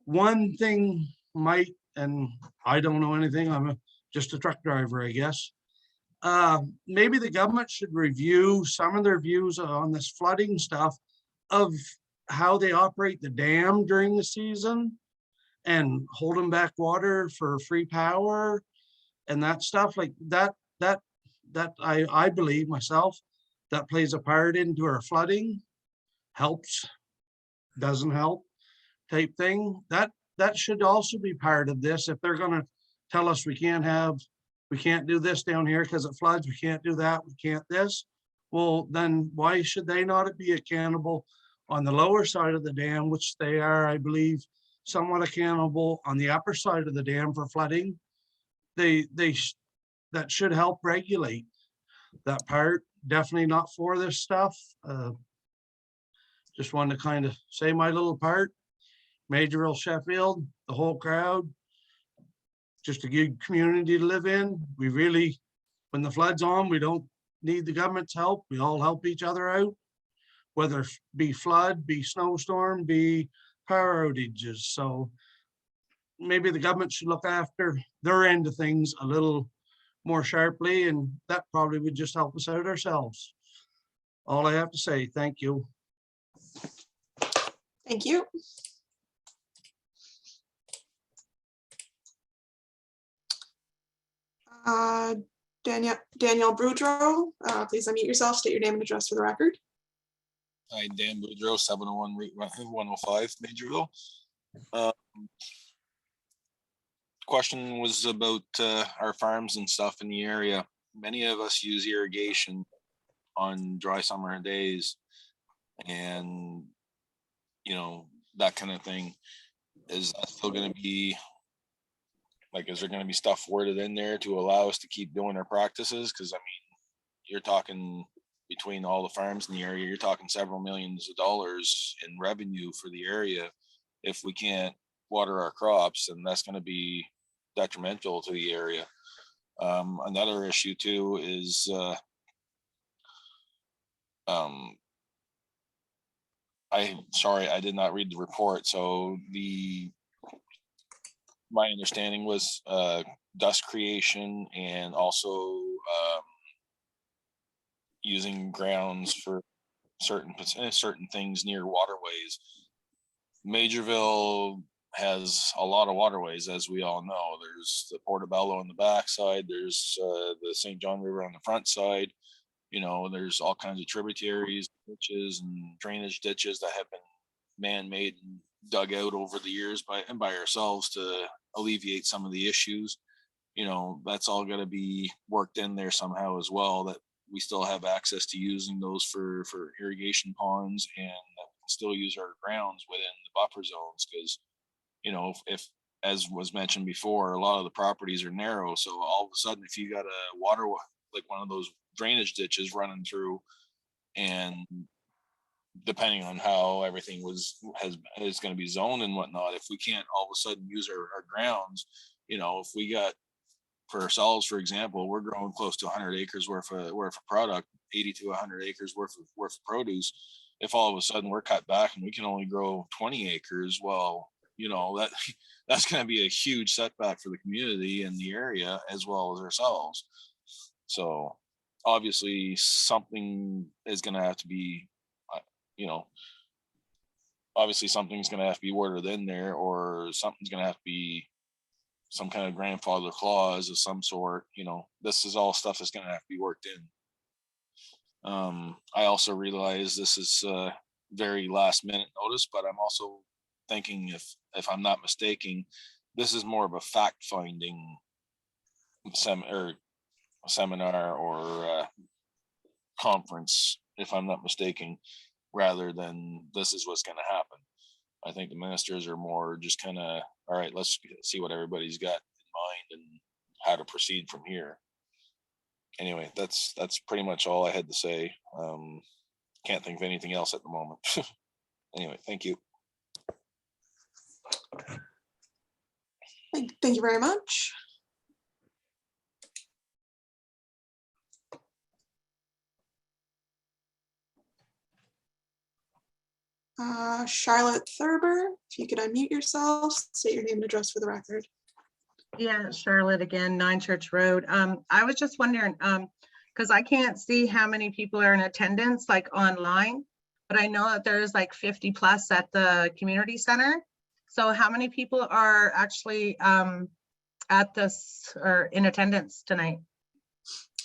One thing might, and I don't know anything, I'm just a truck driver, I guess. Maybe the government should review some of their views on this flooding stuff of how they operate the dam during the season and holding back water for free power and that stuff like that. I believe myself that plays a part into our flooding, helps, doesn't help type thing. That should also be part of this. If they're going to tell us we can't do this down here because it floods, we can't do that, we can't this. Well, then why should they not be accountable on the lower side of the dam, which they are, I believe, somewhat accountable on the upper side of the dam for flooding? That should help regulate that part. Definitely not for this stuff. Just wanted to kind of say my little part. Maugerville, Sheffield, the whole crowd, just a good community to live in. We really, when the flood's on, we don't need the government's help. We all help each other out, whether it be flood, be snowstorm, be power outages. So maybe the government should look after their end of things a little more sharply, and that probably would just help us out ourselves. All I have to say, thank you. Thank you. Danielle Boudreau, please unmute yourself, state your name and address for the record. Hi, Dan Boudreau, 701 Route 105, Maugerville. Question was about our farms and stuff in the area. Many of us use irrigation on dry summer days, and that kind of thing. Is that still going to be like, is there going to be stuff worded in there to allow us to keep doing our practices? Because I mean, you're talking between all the farms in the area, you're talking several millions of dollars in revenue for the area. If we can't water our crops, and that's going to be detrimental to the area. Another issue too is sorry, I did not read the report. So my understanding was dust creation and also using grounds for certain things near waterways. Maugerville has a lot of waterways, as we all know. There's the Portobello on the back side. There's the St. John River on the front side. There's all kinds of tributaries, ditches, and drainage ditches that have been man-made and dug out over the years by ourselves to alleviate some of the issues. That's all got to be worked in there somehow as well, that we still have access to using those for irrigation ponds, and that we can still use our grounds within the buffer zones. Because if, as was mentioned before, a lot of the properties are narrow, so all of a sudden if you got a water, like one of those drainage ditches running through, and depending on how everything is going to be zoned and whatnot, if we can't all of a sudden use our grounds, if we got, for ourselves, for example, we're growing close to 100 acres worth of product, 80 to 100 acres worth of produce. If all of a sudden we're cut back and we can only grow 20 acres, well, you know, that that's going to be a huge setback for the community and the area as well as ourselves. So obviously something is going to have to be, you know, obviously something's going to have to be worded in there, or something's going to have to be some kind of grandfather clause of some sort. You know, this is all stuff that's going to have to be worked in. I also realize this is very last minute notice, but I'm also thinking, if I'm not mistaken, this is more of a fact finding seminar or conference, if I'm not mistaken, rather than this is what's going to happen. I think the ministers are more just kind of, all right, let's see what everybody's got in mind and how to proceed from here. Anyway, that's pretty much all I had to say. Can't think of anything else at the moment. Anyway, thank you. Thank you very much. Charlotte Thurber, if you could unmute yourself, state your name and address for the record. Yeah, Charlotte again, 9 Church Road. I was just wondering, because I can't see how many people are in attendance like online, but I know that there's like 50 plus at the community center. So how many people are actually at this or in attendance tonight?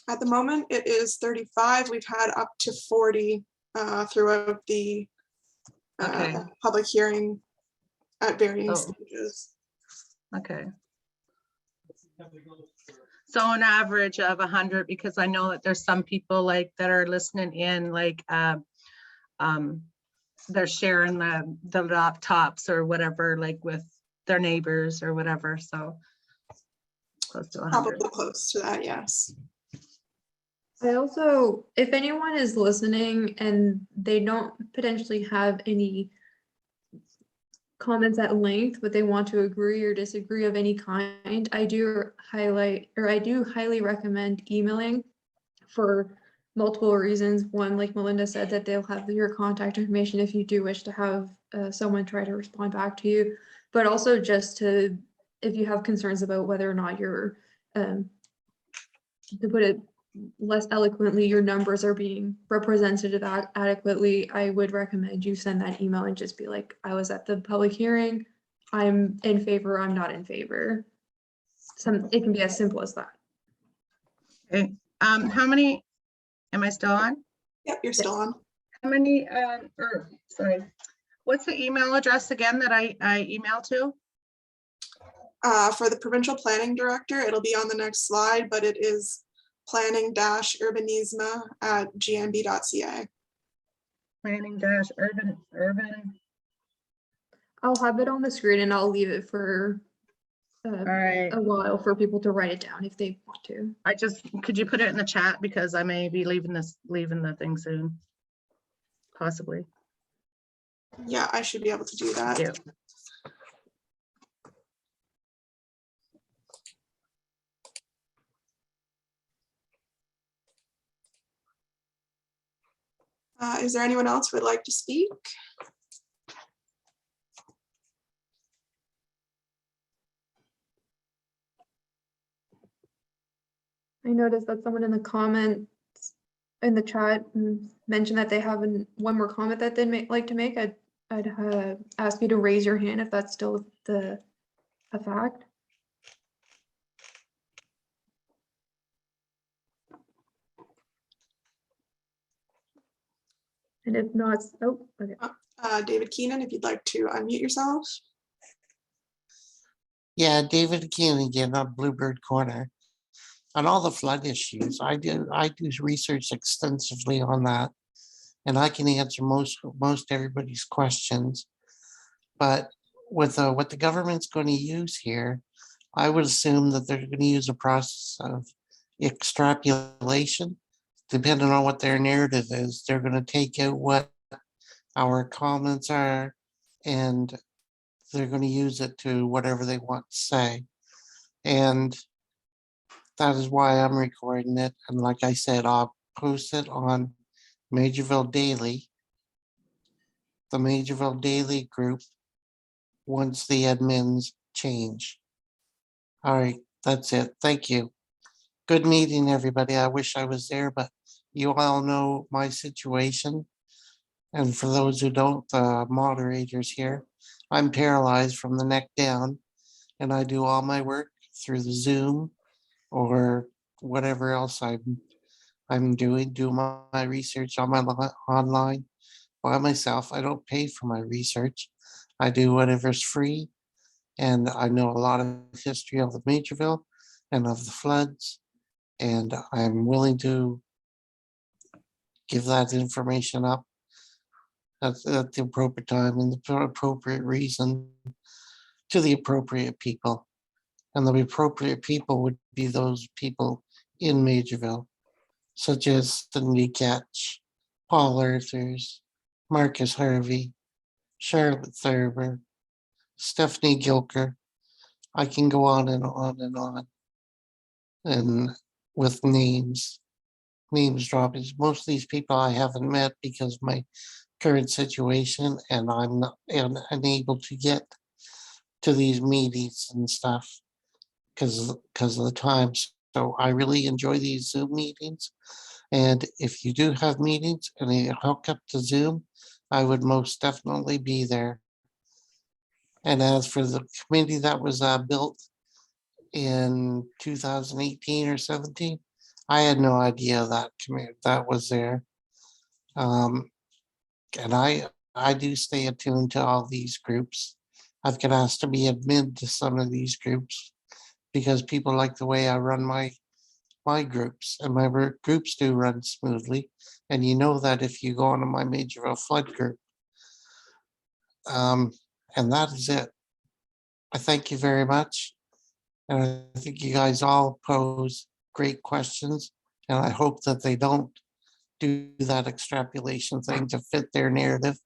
At the moment, it is 35. We've had up to 40 throughout the public hearing at varying stages. Okay. So an average of 100, because I know that there's some people like that are listening in, like they're sharing the laptops or whatever, like with their neighbors or whatever. So close to 100. Probably close to that, yes. I also, if anyone is listening and they don't potentially have any comments at length, but they want to agree or disagree of any kind, I do highly recommend emailing for multiple reasons. One, like Melinda said, that they'll have your contact information if you do wish to have someone try to respond back to you, but also just to, if you have concerns about whether or not you're, to put it less eloquently, your numbers are being represented adequately, I would recommend you send that email and just be like, I was at the public hearing, I'm in favor, I'm not in favor. It can be as simple as that. Okay. How many, am I still on? Yep, you're still on. How many, sorry, what's the email address again that I email to? For the provincial planning director, it'll be on the next slide, but it is planning-urbanisme@gmb.ca. Planning-urban. I'll have it on the screen and I'll leave it for right. a while for people to write it down if they want to. Could you put it in the chat, because I may be leaving the thing soon, possibly. Yeah, I should be able to do that. Thank you. Is there anyone else who would like to speak? I noticed that someone in the comments in the chat mentioned that they have one more comment that they'd like to make. I'd ask you to raise your hand if that's still a fact. And if not, oh, okay. David Keenan, if you'd like to unmute yourself. Yeah, David Keenan again on Bluebird Corner. On all the flood issues, I do research extensively on that, and I can answer most everybody's questions. But with what the government's going to use here, I would assume that they're going to use a process of extrapolation. Depending on what their narrative is, they're going to take out what our comments are, and they're going to use it to whatever they want to say. And that is why I'm recording it. And like I said, I'll post it on Maugerville Daily. The Maugerville Daily group once the admins change. All right, that's it. Thank you. Good meeting, everybody. I wish I was there, but you all know my situation. And for those who don't, the moderators here, I'm paralyzed from the neck down, and I do all my work through the Zoom or whatever else I'm doing, do my research on my online by myself. I don't pay for my research. I do whatever's free, and I know a lot of history of the Maugerville and of the floods, and I'm willing to give that information up at the appropriate time and the appropriate reason to the appropriate people. And the appropriate people would be those people in Maugerville, such as Cindy Ketch, Paul Arthurs, Marcus Harvey, Charlotte Thurber, Stephanie Gilker. I can go on and on and on. And with names dropping. Most of these people I haven't met because of my current situation, and I'm not unable to get to these meetings and stuff because of the times. So I really enjoy these Zoom meetings. And if you do have meetings and you hook up to Zoom, I would most definitely be there. And as for the committee that was built in 2018 or 17, I had no idea that committee that was there. And I do stay attuned to all these groups. I've got asked to be admin to some of these groups because people like the way I run my groups, and my groups do run smoothly. And you know that if you go onto my Maugerville flood group. And that is it. I thank you very much. And I think you guys all pose great questions, and I hope that they don't do that extrapolation thing to fit their narrative.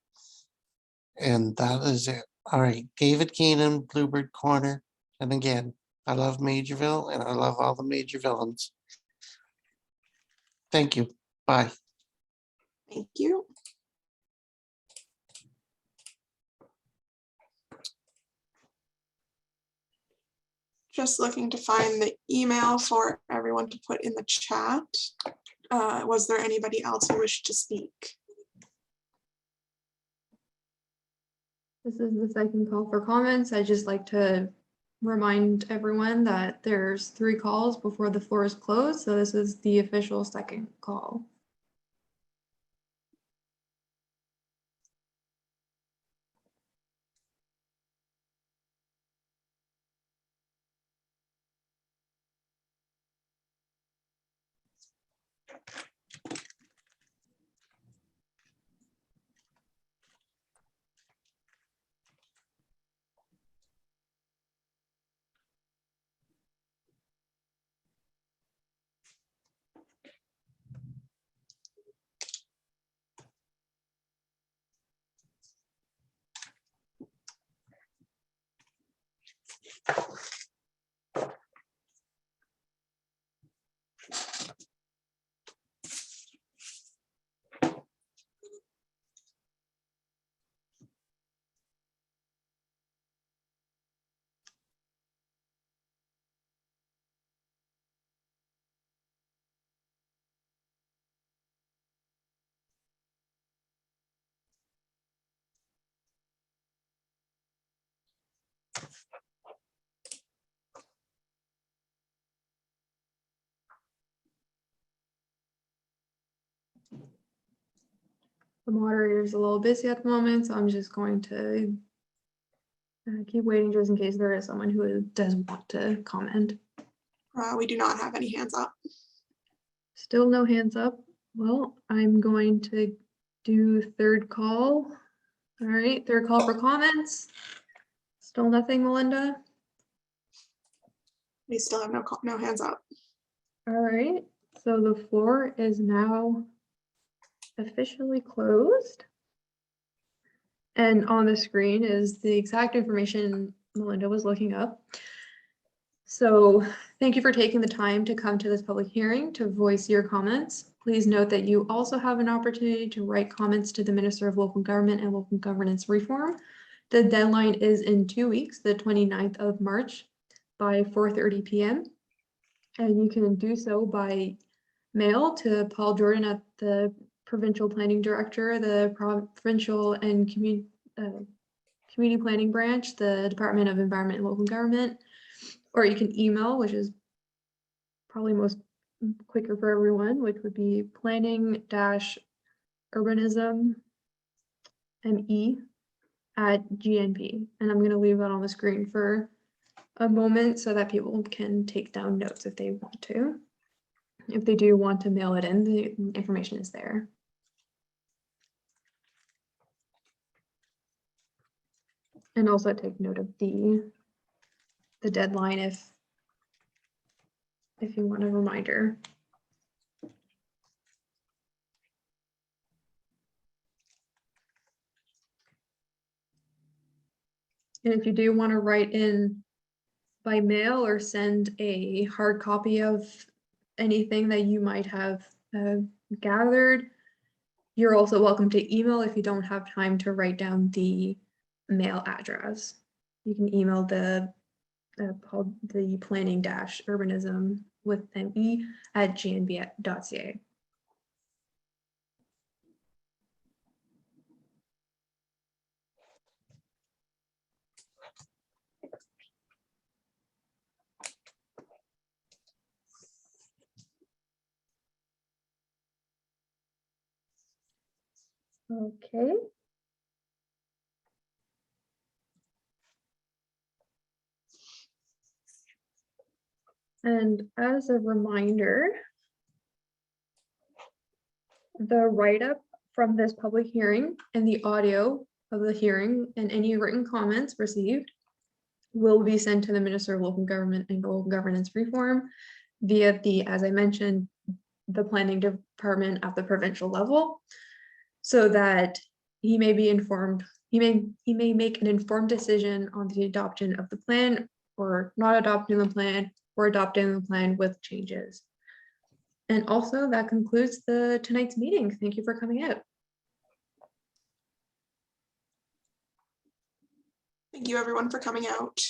And that is it. All right, David Keenan, Bluebird Corner. And again, I love Maugerville and I love all the major villains. Thank you. Bye. Thank you. Just looking to find the email for everyone to put in the chat. Was there anybody else who wished to speak? This is the second call for comments. I'd just like to remind everyone that there's 3 calls before the floor is closed. So this is the official second call. The moderator is a little busy at the moment, so I'm just going to keep waiting just in case there is someone who does want to comment. We do not have any hands up. Still no hands up. Well, I'm going to do third call. All right, third call for comments. Still nothing, Melinda? We still have no hands up. All right, so the floor is now officially closed. And on the screen is the exact information Melinda was looking up. So thank you for taking the time to come to this public hearing to voice your comments. Please note that you also have an opportunity to write comments to the Minister of Local Government and Local Governance Reform. The deadline is in 2 weeks, the 29th of March by 4:30 p.m. And you can do so by mail to Paul Jordan at the Provincial Planning Director, the Provincial and Community Planning Branch, the Department of Environment and Local Government, or you can email, which is probably most quicker for everyone, which would be planning-urbanism@GNP. And I'm going to leave that on the screen for a moment so that people can take down notes if they want to. If they do want to mail it in, the information is there. And also take note of the deadline if you want a reminder. And if you do want to write in by mail or send a hard copy of anything that you might have gathered, you're also welcome to email if you don't have time to write down the mail address. You can email the planning-urbanism with me@gnb.ca. Okay. And as a reminder, the write-up from this public hearing and the audio of the hearing and any written comments received will be sent to the Minister of Local Government and Local Governance Reform via the, as I mentioned, the planning department at the provincial level, so that he may be informed, he may make an informed decision on the adoption of the plan or not adopting the plan or adopting the plan with changes. And also that concludes tonight's meeting. Thank you for coming out. Thank you everyone for coming out.